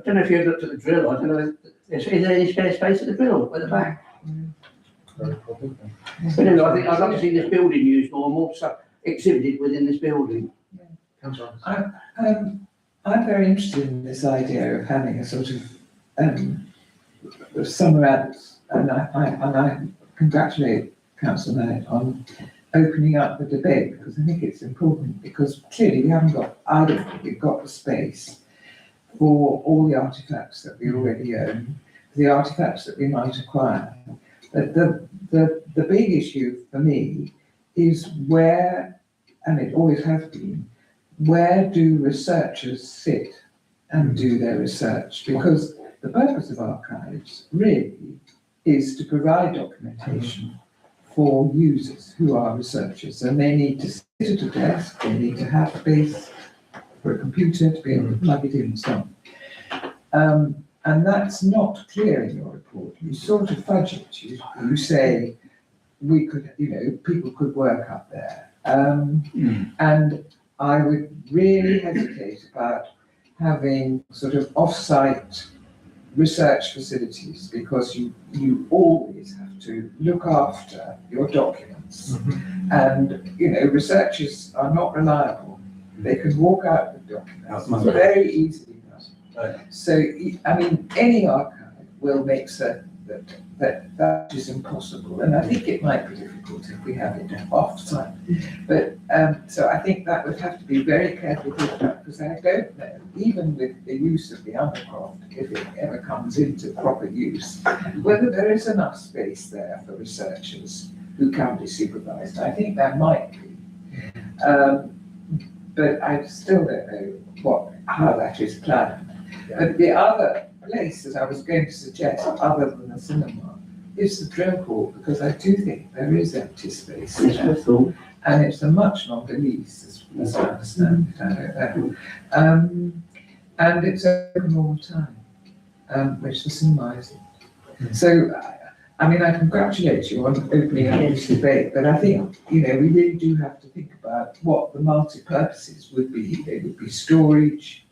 don't know if you've looked at the drill, I don't know, is there any spare space at the drill at the back? Very probably. But anyway, I think I'd like to see this building used more stuff exhibited within this building. Councillor. I'm very interested in this idea of having a sort of summer ads, and I congratulate Councillor Knight on opening up the debate, because I think it's important, because clearly we haven't got, I don't think we've got the space for all the artefacts that we already own, the artefacts that we might acquire. But the big issue for me is where, and it always has been, where do researchers sit and do their research? Because the purpose of archives really is to provide documentation for users who are researchers, and they need to sit at a desk, they need to have space for a computer to be able to plug it in and so on. And that's not clear in your report. You sort of fudge it. You say we could, people could work up there. And I would really hesitate about having sort of off-site research facilities, because you always have to look after your documents. And, researchers are not reliable. They can walk out with documents very easily. So, I mean, any archive will make certain that is impossible. And I think it might be difficult if we have it off-site. But, so I think that would have to be very carefully thought about, because I don't know, even with the use of the undercroft, if it ever comes into proper use, whether there is enough space there for researchers who can be supervised. I think there might be. But I still don't know how that is planned. But the other place that I was going to suggest, other than the cinema, is the drill hall, because I do think there is empty space there. And it's a much longer lease, as I understand it. I don't know. And it's open all the time, which the cinema isn't. So, I mean, I congratulate you on opening up this debate, but I think, we really do have to think about what the multi-purposes would be. They would be storage,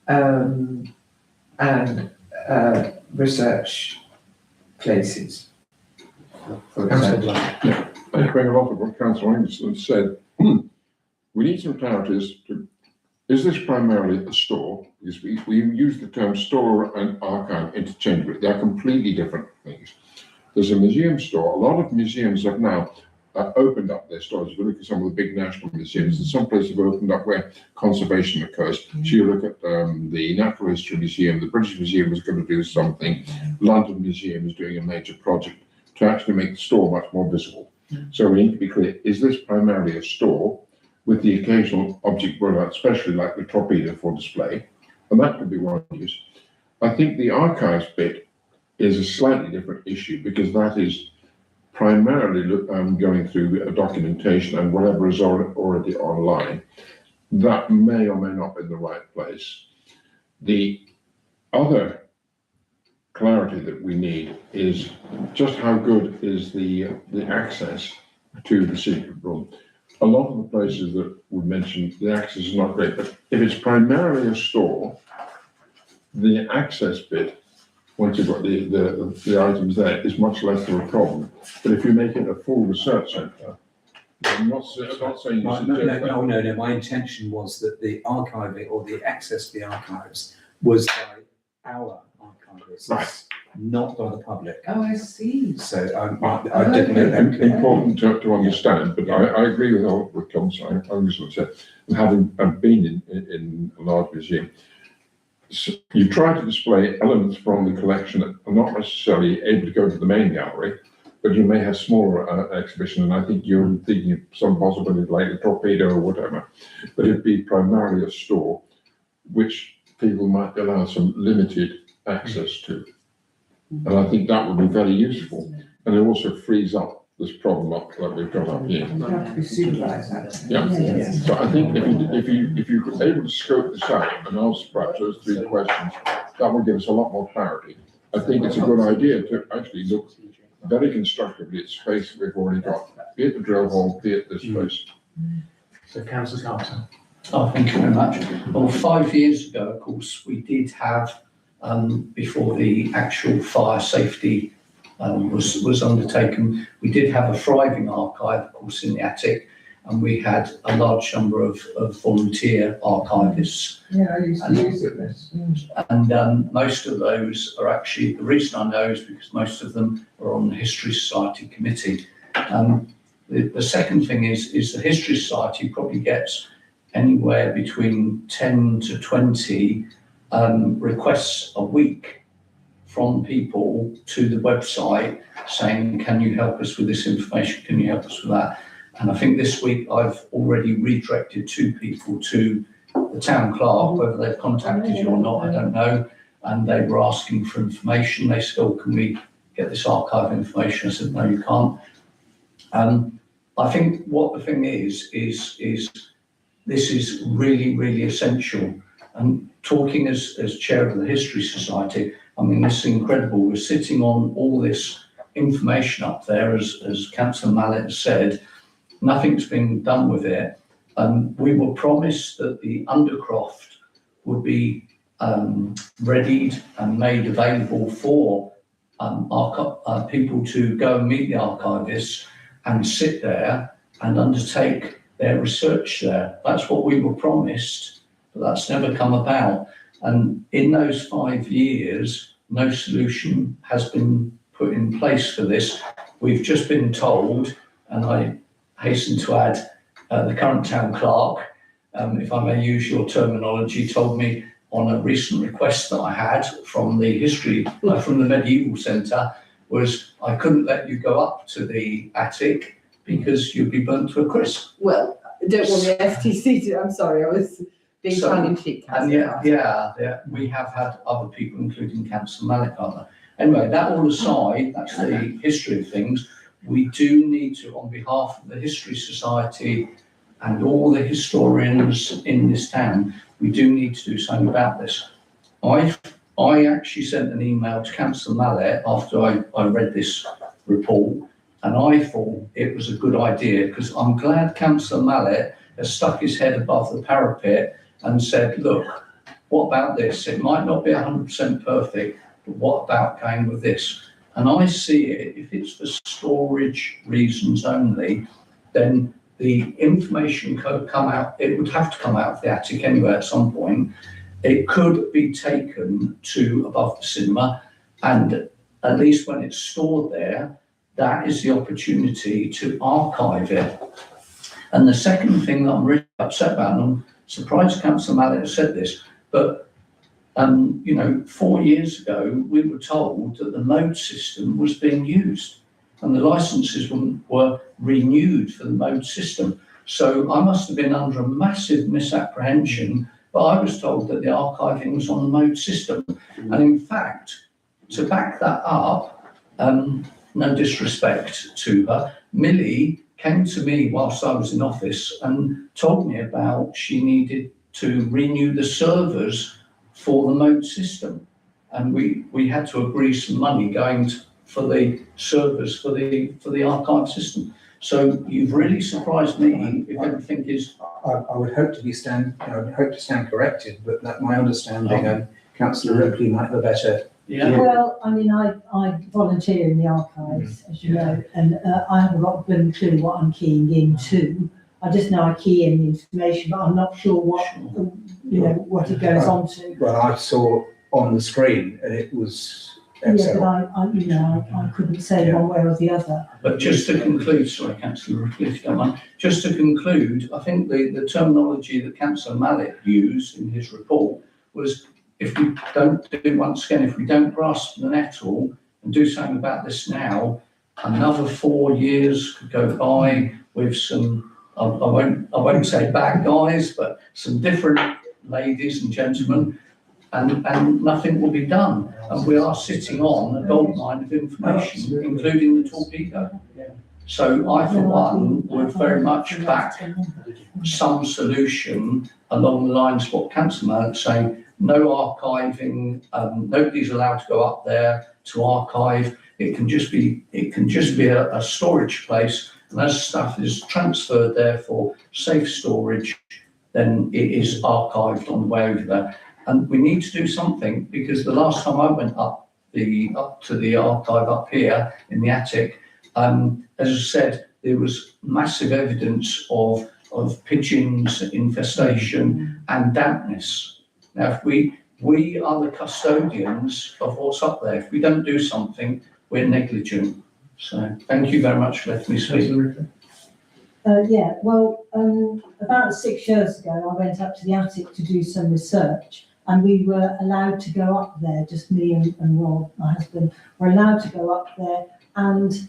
and research places. I bring a lot of what Councillor Anderson said. We need some clarity as to, is this primarily a store? Because we use the term store and archive interchangeably. They are completely different things. There's a museum store. A lot of museums have now opened up their stores. If you look at some of the big national museums, and some places have opened up where conservation occurs. So you look at the Natural History Museum, the British Museum is going to do something, London Museum is doing a major project to actually make the store much more visible. So we need to be clear, is this primarily a store with the occasional object brought out, especially like the torpedo for display? And that could be one use. I think the archives bit is a slightly different issue, because that is primarily going through documentation and whatever is already online. That may or may not be in the right place. The other clarity that we need is just how good is the access to the secret room. A lot of the places that we mentioned, the access is not great, but if it's primarily a store, the access bit, once you've got the items there, is much less of a problem. But if you make it a full research centre, I'm not saying you My, should no, do no, it. no, no, no, my intention was that the archiving or the access to the archives was by our archivists, Right. not by the public. Oh, I see. So Oh, I didn't know Im- that. Important to understand, but I agree with all what Tom's saying. I was going to say, and having been in a large museum, you try to display elements from the collection that are not necessarily able to go to the main gallery, but you may have smaller exhibition, and I think you're thinking of some possibility like a torpedo or whatever, but it'd be primarily a store which people might allow some limited access to. And I think that would be very useful, and it also frees up this problem up that we've got up here. You have to be supervised, actually. Yeah. So I think if you're able to scope this out and ask perhaps those 3 questions, that will give us a lot more clarity. I think it's a good idea to actually look very constructively at space that we've already got, be it the drill hole, be it this place. So Councillor Carter. Oh, thank you very much. Well, 5 years ago, of course, we did have, before the actual fire safety was undertaken, we did have a thriving archive, of course, in the attic, and we had a large number of volunteer archivists. Yeah, I used to use it this. And most of those are actually, the reason I know is because most of them are on the History Society committee. The second thing is the History Society probably gets anywhere between 10 to 20 requests a week from people to the website saying, can you help us with this information? Can you help us with that? And I think this week I've already redirected 2 people to the town clerk, whether they've contacted you or not, I don't know. And they were asking for information. They said, oh, can we get this archive information? I said, no, you can't. I think what the thing is this is really, really essential. And talking as chair of the History Society, I mean, this is incredible. We're sitting on all this information up there, as Councillor Mallet has said. Nothing's been done with it. We were promised that the Undercroft would be readied and made available for people to go and meet the archivists and sit there and undertake their research there. That's what we were promised, but that's never come about. And in those 5 years, no solution has been put in place for this. We've just been told, and I hasten to add, the current town clerk, if I may use your terminology, told me on a recent request that I had from the from the Medieval Centre, was I couldn't let you go up to the attic because you'd be burnt to a crisp. Well, don't want the FTC to, I'm sorry, I was being So- tongue in cheek. And yeah, we have had other people, including Councillor Malik, Anyway, that all aside, that's the history of things. We do need to, on behalf of the History Society and all the historians in this town, we do need to do something about this. I actually sent an email to Councillor Mallet after I read this report, and I thought it was a good idea, because I'm glad Councillor Mallet has stuck his head above the parapet and said, look, what about this? It might not be 100% perfect, but what about going with this? And I see it, if it's for storage reasons only, then the information could come out, it would have to come out of the attic anyway at some point. It could be taken to above the cinema, and at least when it's stored there, that is the opportunity to archive it. And the second thing that I'm really upset about, and I'm surprised Councillor Mallet has said this, but 4 years ago, we were told that the mode system was being used and the licenses were renewed for the mode system. So I must have been under a massive misapprehension, but I was told that the archiving was on the mode system. And in fact, to back that up, no disrespect to her, Millie came to me whilst I was in office and told me about she needed to renew the servers for the mode system. And we had to agree some money for the servers for the archive system. So you've really surprised me if everything is. I would hope to stand corrected, but that my understanding, and Councillor Ripley might have a better Yeah, Well, I mean, I volunteer in the archives, as you know, and I haven't got a bloody clue what I'm keying into. I just know I key in the information, but I'm not sure what, what it goes on to. Well, I saw on the screen and it was Yeah, Excel. but I couldn't say one way or the other. but just to conclude, sorry, Councillor Ripley, if you don't mind, just to conclude, I think the terminology that Councillor Mallet used in his report was, if we don't do, once again, if we don't grasp the nettle and do something about this now, another 4 years could go by with some, I won't say bad guys, but some different ladies and gentlemen, and nothing will be done. And we are sitting on a goldmine of information, including the torpedo. So I, for one, would very much back some solution along the lines of what Councillor Mallet's saying. No archiving, nobody's allowed to go up there to archive. It can just be a storage place, and as stuff is transferred there for safe storage, then it is archived on the way over there. And we need to do something, because the last time I went up to the archive up here in the attic, as I said, there was massive evidence of pigeons infestation and dampness. Now, if we are the custodians of what's up there. If we don't do something, we're negligent. So thank you very much for letting me speak. About 6 years ago, I went up to the attic to do some research, and we were allowed to go up there, just me and Rob, my husband, were allowed to go up there. And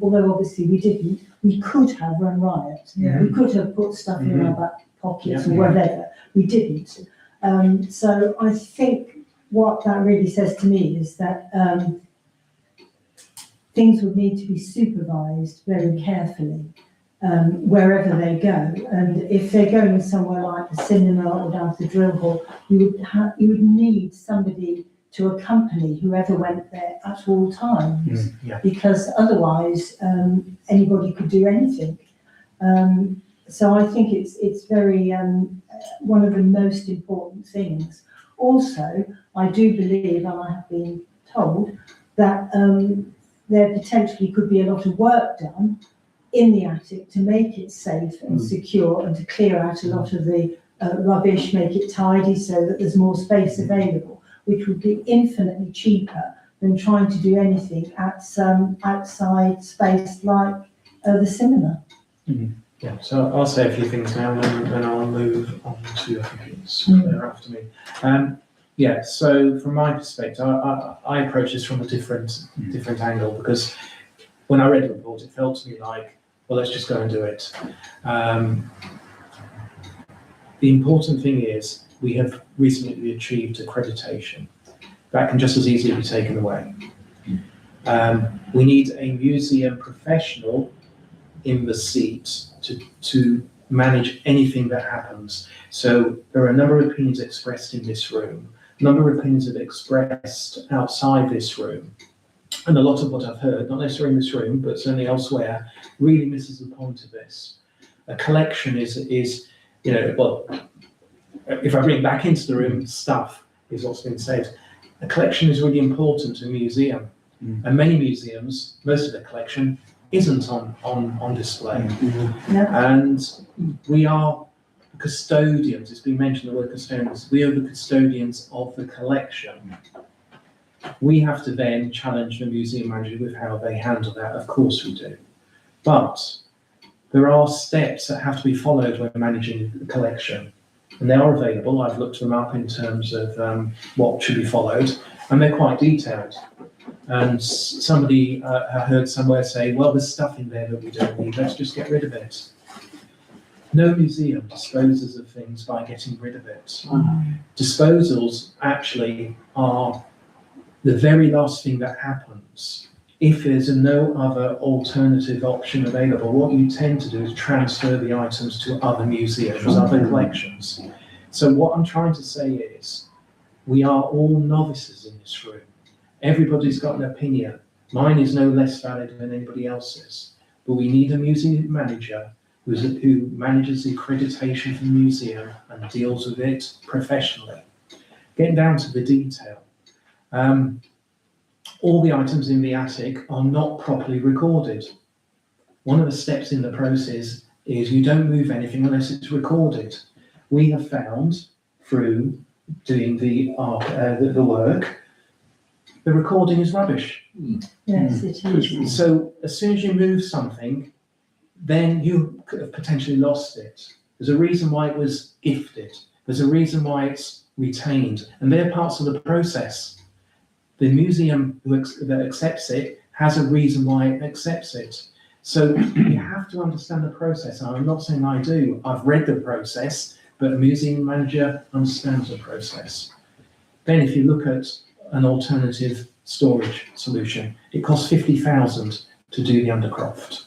although obviously we didn't, we could have run riot. Yeah. We could have put stuff in our back pockets or whatever. We didn't. So I think what that really says to me is that things would need to be supervised very carefully wherever they go. And if they're going somewhere like the cinema or down to the drill hall, you would need somebody to accompany whoever went there at all times, because otherwise anybody could do anything. So I think it's very one of the most important things. Also, I do believe, and I have been told, that there potentially could be a lot of work done in the attic to make it safe and secure, and to clear out a lot of the rubbish, make it tidy so that there's more space available, which would be infinitely cheaper than trying to do anything at some outside space like the cinema. Yeah, so I'll say a few things now, and then I'll move on to, I think it's there after me. So from my perspective, I approach this from a different angle, because when I read the report, it felt to me like, well, let's just go and do it. The important thing is we have recently achieved accreditation. That can just as easily be taken away. We need a museum professional in the seat to manage anything that happens. So there are a number of opinions expressed in this room, a number of opinions have expressed outside this room, and a lot of what I've heard, not necessarily in this room, but certainly elsewhere, really misses the point of this. A collection is if I bring back into the room stuff, is what's been said. A collection is really important to a museum, and many museums, most of their collection isn't on display. And we are custodians, it's been mentioned the word custodians, we are the custodians of the collection. We have to then challenge the museum manager with how they handle that, of course we do. But there are steps that have to be followed when managing the collection, and they are available. I've looked them up in terms of what should be followed, and they're quite detailed. And somebody I heard somewhere say, well, there's stuff in there that we don't need, let's just get rid of it. No museum disposes of things by getting rid of it. Disposals actually are the very last thing that happens. If there's no other alternative option available, what you tend to do is transfer the items to other museums, other collections. So what I'm trying to say is, we are all novices in this room. Everybody's got an opinion. Mine is no less valid than anybody else's. But we need a museum manager who manages the accreditation for the museum and deals with it professionally. Getting down to the detail. all the items in the attic are not properly recorded. One of the steps in the process is you don't move anything unless it's recorded. We have found through doing the work, the recording is rubbish. Yes, it is. So as soon as you move something, then you could have potentially lost it. There's a reason why it was gifted. There's a reason why it's retained, and they're parts of the process. The museum that accepts it has a reason why it accepts it. So you have to understand the process. And I'm not saying I do. I've read the process, but a museum manager understands the process. Then if you look at an alternative storage solution, it costs 50,000 to do the Undercroft.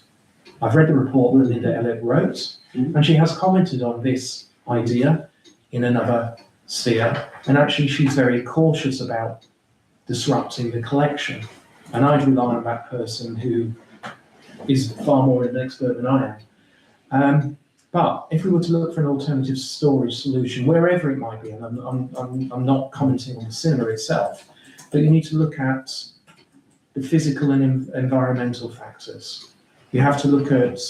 I've read the report that Linda Elliott wrote, and she has commented on this idea in another sphere, and actually she's very cautious about disrupting the collection. And I'd rely on that person who is far more an expert than I am. But if we were to look for an alternative storage solution, wherever it might be, and I'm not commenting on the cinema itself, but you need to look at the physical and environmental factors. You have to look at,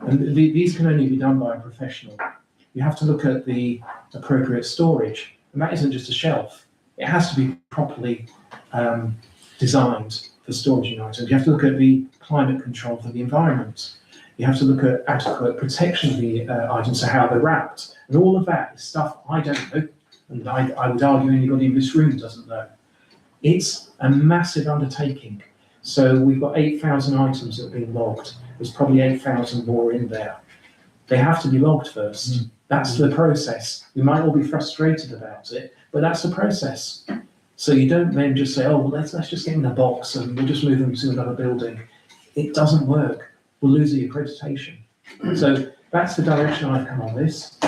and these can only be done by a professional. You have to look at the appropriate storage, and that isn't just a shelf. It has to be properly designed for storage items. You have to look at the climate control for the environment. You have to look at adequate protection of the items, so how they're wrapped. And all of that is stuff I don't know, and I would argue anybody in this room doesn't know. It's a massive undertaking. So we've got 8,000 items that have been logged. There's probably 8,000 more in there. They have to be logged first. That's the process. We might all be frustrated about it, but that's the process. So you don't then just say, oh, well, let's just get in a box and we'll just move them to another building. It doesn't work. We'll lose the accreditation. So that's the direction I've come on this.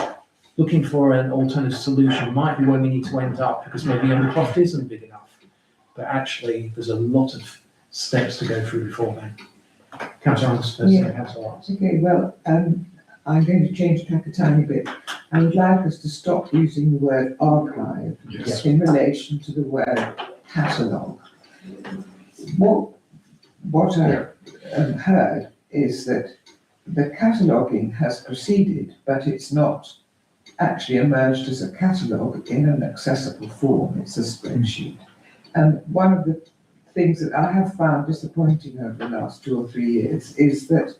Looking for an alternative solution might be where we need to end up, because maybe Undercroft isn't big enough. But actually, there's a lot of steps to go through before then. Councillor Anderson, Yeah. Councillor Watts. Okay, well, I'm going to change tack a tiny bit. I would like us to stop using the word archive Yes. in relation to the word catalogue. What I heard is that the cataloguing has proceeded, but it's not actually emerged as a catalogue in an accessible form. It's a spreadsheet. And one of the things that I have found disappointing over the last 2 or 3 years is that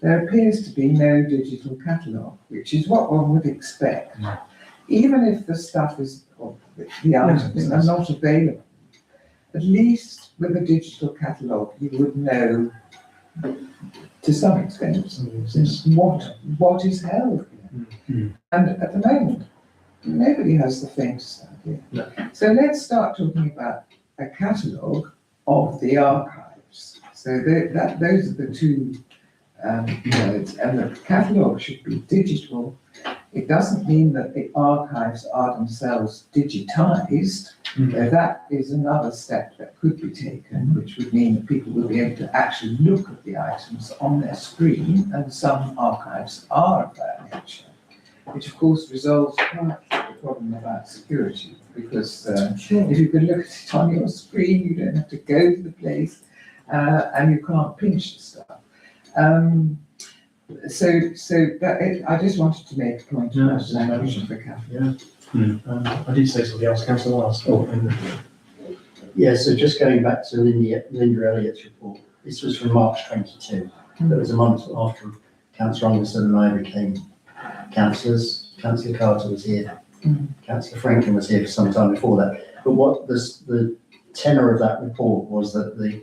there appears to be no digital catalogue, which is what one would expect. Even if the stuff is, or the items are not available, at least with a digital catalogue, you would know to some extent what is held here. And at the moment, nobody has the faintest idea. No. So let's start talking about a catalogue of the archives. So those are the two words, and the catalogue should be digital. It doesn't mean that the archives are themselves digitised. That is another step that could be taken, which would mean that people will be able to actually look at the items on their screen, and some archives are of that nature, which of course resolves part of the problem about security, because if you can look at it on your screen, you don't have to go to the place, and you can't pinch the stuff. I just wanted to make a point about the language of the catalogue. I did say something else, Councillor Watts. Yeah, so just going back to Linda Elliott's report, this was from March 22. That was a month after Councillor Anderson and I became councillors. Councillor Carter was here. Councillor Franklin was here for some time before that. But what the tenor of that report was that the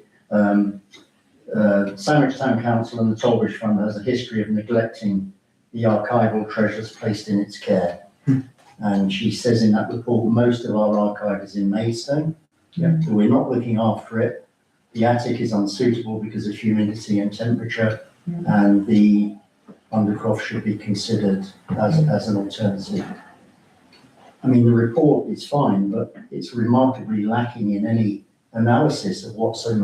Sandwich Town Council and the Tollbridge Fund has a history of neglecting the archival treasures placed in its care. And she says in that report, most of our archive is in Maidstone. So we're not looking after it. The attic is unsuitable because of humidity and temperature, and the Undercroft should be considered as an alternative. I mean, the report is fine, but it's remarkably lacking in any analysis of what's in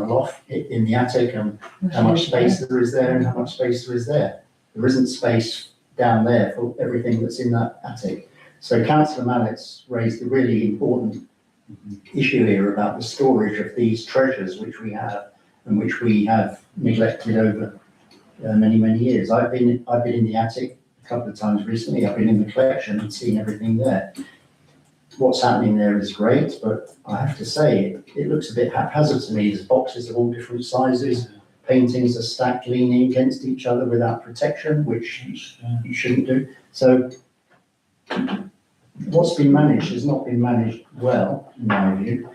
in the attic, and how much space there is there and how much space there is there. There isn't space down there for everything that's in that attic. So Councillor Mallett's raised a really important issue here about the storage of these treasures which we have and which we have neglected over many, many years. I've been in the attic a couple of times recently. I've been in the collection and seen everything there. What's happening there is great, but I have to say, it looks a bit haphazard to me. There's boxes of all different sizes. Paintings are stacked leaning against each other without protection, which you shouldn't do. So what's been managed has not been managed well, in my view.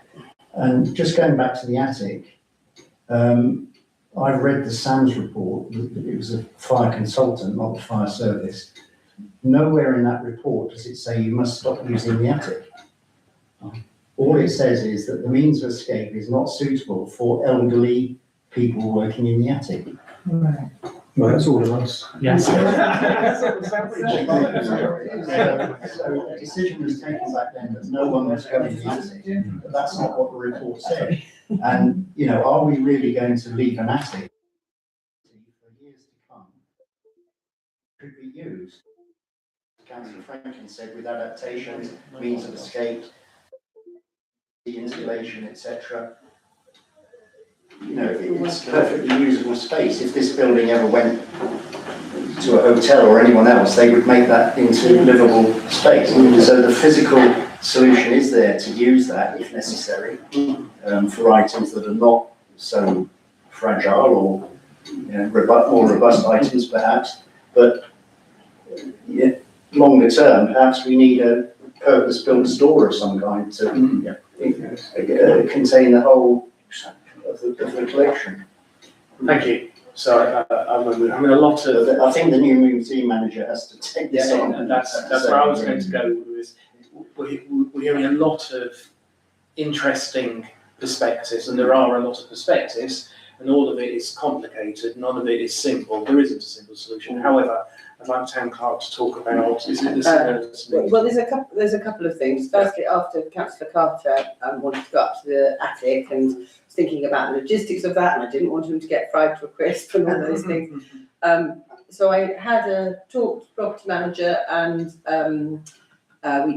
And just going back to the attic, I've read the SAMS report. It was a fire consultant, not the fire service. Nowhere in that report does it say you must stop using the attic. All it says is that the means of escape is not suitable for elderly people working in the attic. Right. Well, that's all of us. Yes. So a decision was taken back then that no one was going in the attic, but that's not what the report said. And, you know, are we really going to leave an attic for years to come? Could be used. Councillor Franklin said with adaptations, means of escape, the insulation, etc. You know, it's perfectly usable space. If this building ever went to a hotel or anyone else, they would make that into livable space. So the physical solution is there to use that if necessary for items that are not so fragile or, you know, more robust items perhaps. But yeah, longer term, perhaps we need a purpose-built store of some kind to contain the whole of the collection. Thank you. So I mean, a lot of. I think the new museum manager has to take this on. And that's where I was going to go. We're hearing a lot of interesting perspectives, and there are a lot of perspectives, and all of it is complicated. None of it is simple. There isn't a simple solution. However, I'd like Town Clerk to talk about, is it the Well, there's a couple of things. Firstly, after Councillor Carter wanted to go up to the attic and was thinking about the logistics of that, and I didn't want him to get fried to a crisp and all those things. So I had a talk to the property manager, and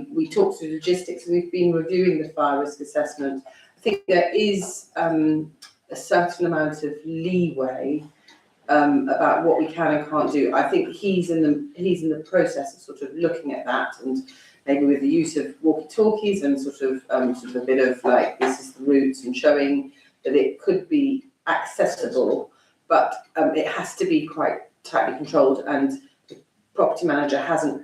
we talked through logistics, and we've been reviewing the fire risk assessment. I think there is a certain amount of leeway about what we can and can't do. I think he's in the process of sort of looking at that, and maybe with the use of walkie-talkies and sort of a bit of like, this is the routes, and showing that it could be accessible, but it has to be quite tightly controlled, and the property manager hasn't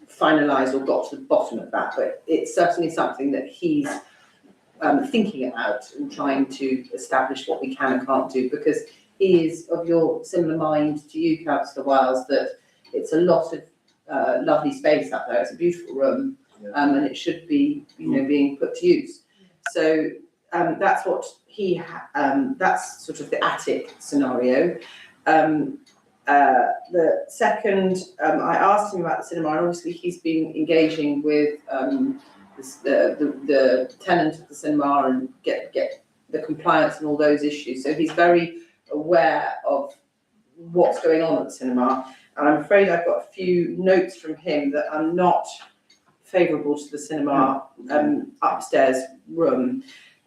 finalised or got to the bottom of that, but it's certainly something that he's thinking about and trying to establish what we can and can't do, because he is of your similar mind to you, Councillor Wiles, that it's a lot of lovely space up there. It's a beautiful room, and it should be, you know, being put to use. So that's what that's sort of the attic scenario. The second, I asked him about the cinema, and obviously he's been engaging with the tenant of the cinema and get the compliance and all those issues. So he's very aware of what's going on at the cinema, and I'm afraid I've got a few notes from him that are not favourable to the cinema upstairs room.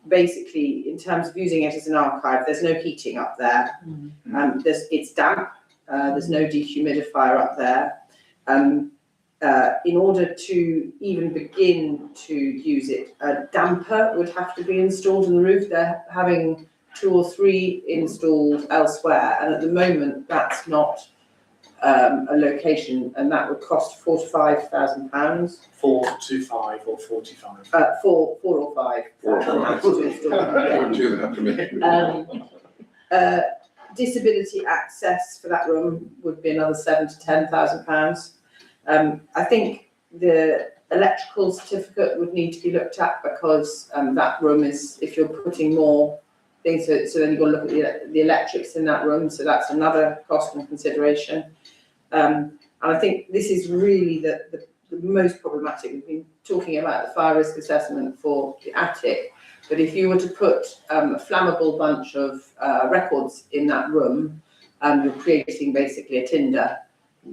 Basically, in terms of using it as an archive, there's no heating up there. It's damp. There's no dehumidifier up there. In order to even begin to use it, a damper would have to be installed on the roof. They're having 2 or 3 installed elsewhere, and at the moment that's not a location, and that would cost £4,000 to £5,000. 4 to 5 or 45? 4 or 5 to install. Disability access for that room would be another £7,000 to £10,000. I think the electrical certificate would need to be looked at, because that room is, if you're putting more things, so then you've got to look at the electrics in that room, so that's another cost and consideration. And I think this is really the most problematic. We've been talking about the fire risk assessment for the attic, but if you were to put a flammable bunch of records in that room, you're creating basically a tinder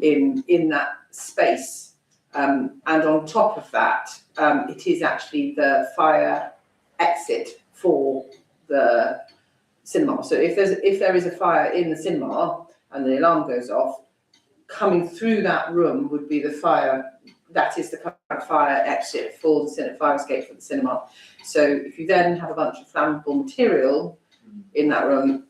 in that space. And on top of that, it is actually the fire exit for the cinema. So if there is a fire in the cinema and the alarm goes off, coming through that room would be the fire. That is the current fire exit for the cinema, fire escape for the cinema. So if you then have a bunch of flammable material in that room,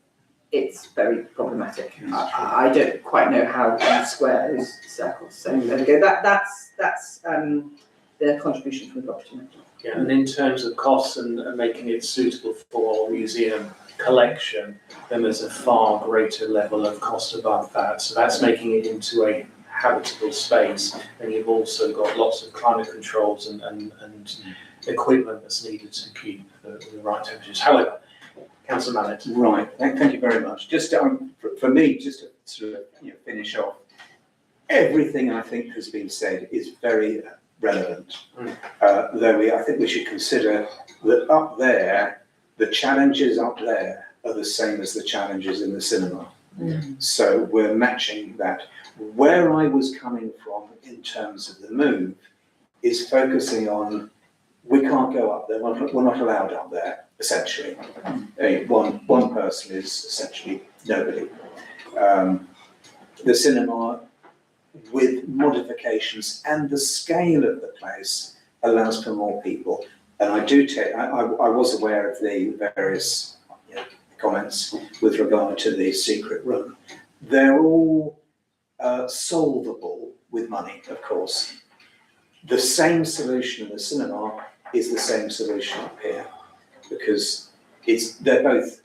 it's very problematic. I don't quite know how to square those circles. So there we go. That's the contribution from the property manager. Yeah, and in terms of costs and making it suitable for museum collection, then there's a far greater level of cost above that. So that's making it into a habitable space. And you've also got lots of climate controls and equipment that's needed to keep the right temperatures. However, Councillor Mallet. Right, thank you very much. Just for me, just to sort of finish off, everything I think has been said is very relevant. Though I think we should consider that up there, the challenges up there are the same as the challenges in the cinema. So we're matching that. Where I was coming from in terms of the move is focusing on, we can't go up there, we're not allowed up there, essentially. One person is essentially nobody. The cinema, with modifications and the scale of the place, allows for more people. And I was aware of the various comments with regard to the secret room. They're all solvable with money, of course. The same solution in the cinema is the same solution up here, because they're both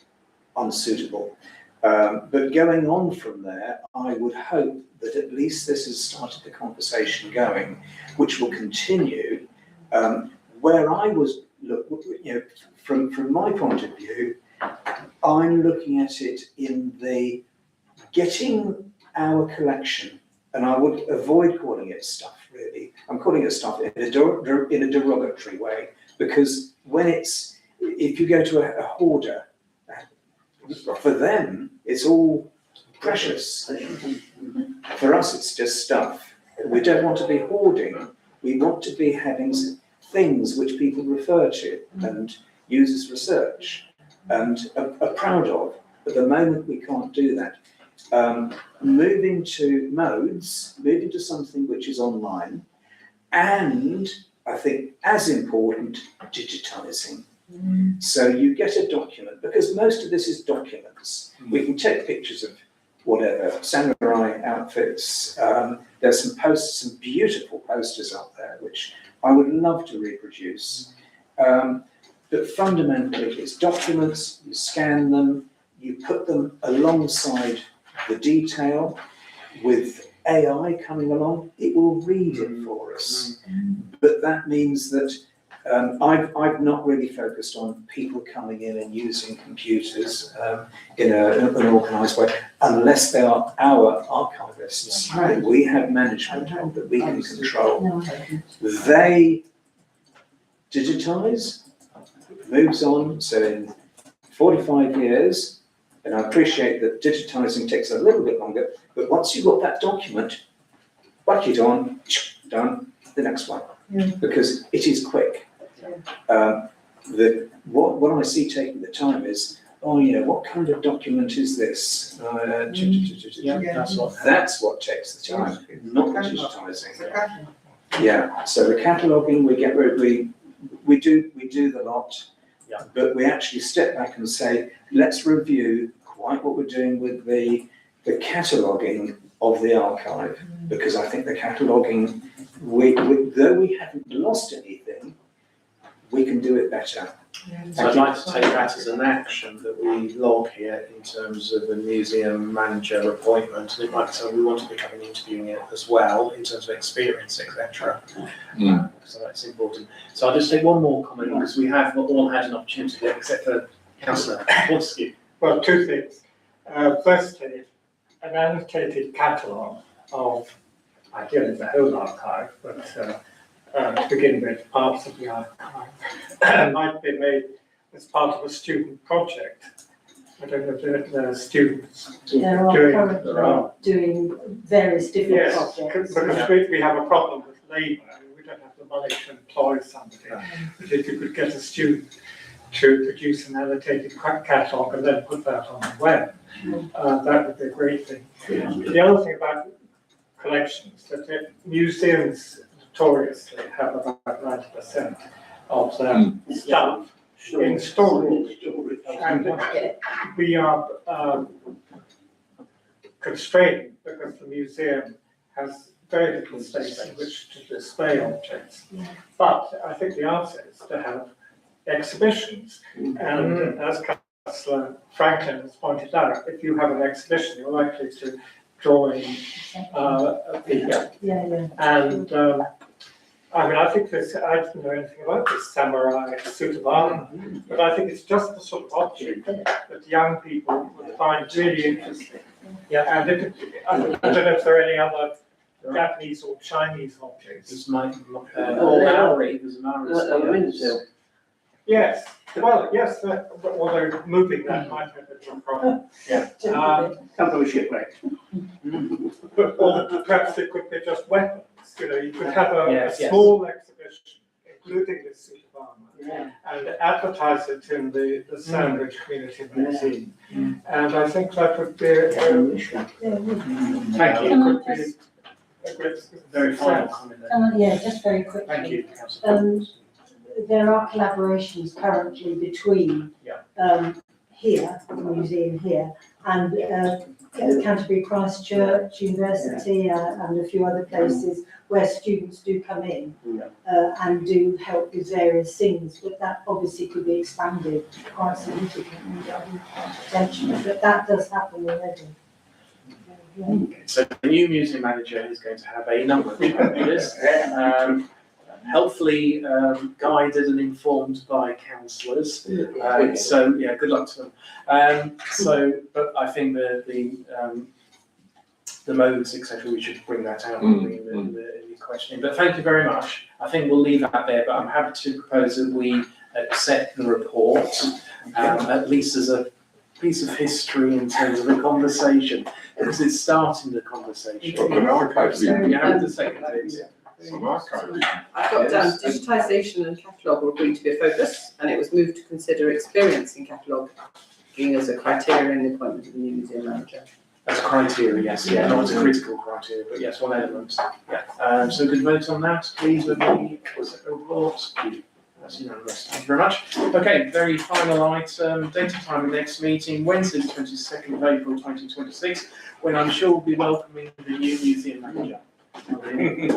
unsuitable. But going on from there, I would hope that at least this has started the conversation going, which will continue. Where I was, from my point of view, I'm looking at it in the getting our collection, and I would avoid calling it stuff, really. I'm calling it stuff in a derogatory way, because if you go to a hoarder, for them, it's all precious. For us, it's just stuff. We don't want to be hoarding. We want to be having things which people refer to and use as research and are proud of. At the moment, we can't do that. Moving to modes, moving to something which is online, and I think as important, digitising. So you get a document, because most of this is documents. We can take pictures of whatever, samurai outfits. There's some beautiful posters up there, which I would love to reproduce. But fundamentally, it's documents, you scan them, you put them alongside the detail. With AI coming along, it will read it for us. But that means that I've not really focused on people coming in and using computers in an organised way, unless they are our archivists that we have management of, that we can control. They digitise, moves on, so in 45 years, and I appreciate that digitising takes a little bit longer, but once you've got that document, whack it on, done, the next one, because it is quick. What I see taking the time is, what kind of document is this? That's what takes the time, not digitising. Yeah, so the cataloguing, we do the lot, but we actually step back and say, let's review quite what we're doing with the cataloguing of the archive, because I think the cataloguing, though we haven't lost anything, we can do it better. So I'd like to take that as an action that we log here in terms of the museum manager appointment. And it might be something we want to be having interviewing it as well in terms of experience, etc. So that's important. So I'll just take one more comment, because we have all had an opportunity, except for Councillor Worsky. Well, two things. Firstly, an annotated catalogue of, ideally the whole archive, but to begin with, parts of the archive might be made as part of a student project. I don't know if there are students There are currently doing various different projects. Because we have a problem with labour. We don't have the money to employ somebody. But if you could get a student to produce an annotated catalogue and then put that on the web. That would be a great thing. The other thing about collections, that museums notoriously have about 90% of their stuff in storage. And we are constrained because the museum has very little space in which to display objects. But I think the answer is to have exhibitions. And as Councillor Franklin has pointed out, if you have an exhibition, you're likely to draw in people. Yeah. And I mean, I think this, I didn't know anything about this samurai suit of armor, but I think it's just the sort of object that young people would find really interesting. And I don't know if there are any other Japanese or Chinese objects. There's Maori, there's a Maori. Yes, well, yes, although moving that might have a little problem. Come from a shipwreck. But or perhaps it could be just weapons, you could have a Yes. small exhibition, including this suit of armor, and advertise it in the Sandwich Community Museum. And I think that would be Thank Can I you. just, a great Very final success. comment there. yeah, just very quickly. Thank you, Councillor. There are collaborations currently between here, the museum here, and Canterbury Christchurch University and a few other places where students do come in and do help with various things, but that obviously could be expanded quite significantly, potentially, but that does happen already. So the new museum manager is going to have a number of challenges, helpfully guided and informed by councillors. So yeah, good luck to them. But I think the modes, etc., we should bring that out in the questioning. But thank you very much. I think we'll leave that there, but I'm happy to propose that we accept the report, at least as a piece of history in terms of the conversation, because it's starting the conversation. But an archive, You have to second it. some archive. I've got down digitisation and catalogue will agree to be a focus, and it was moved to consider experience in cataloguing as a criteria in the appointment of the new museum manager. As a criteria, yes, not as a critical criteria, but yes, one element. Yeah. So good vote on that, please, with the report. That's unanimous. Thank you very much. Okay, very final item, date and time of next meeting, Wednesday, 22nd of April 2026, when I'm sure we'll be welcoming the new museum manager. And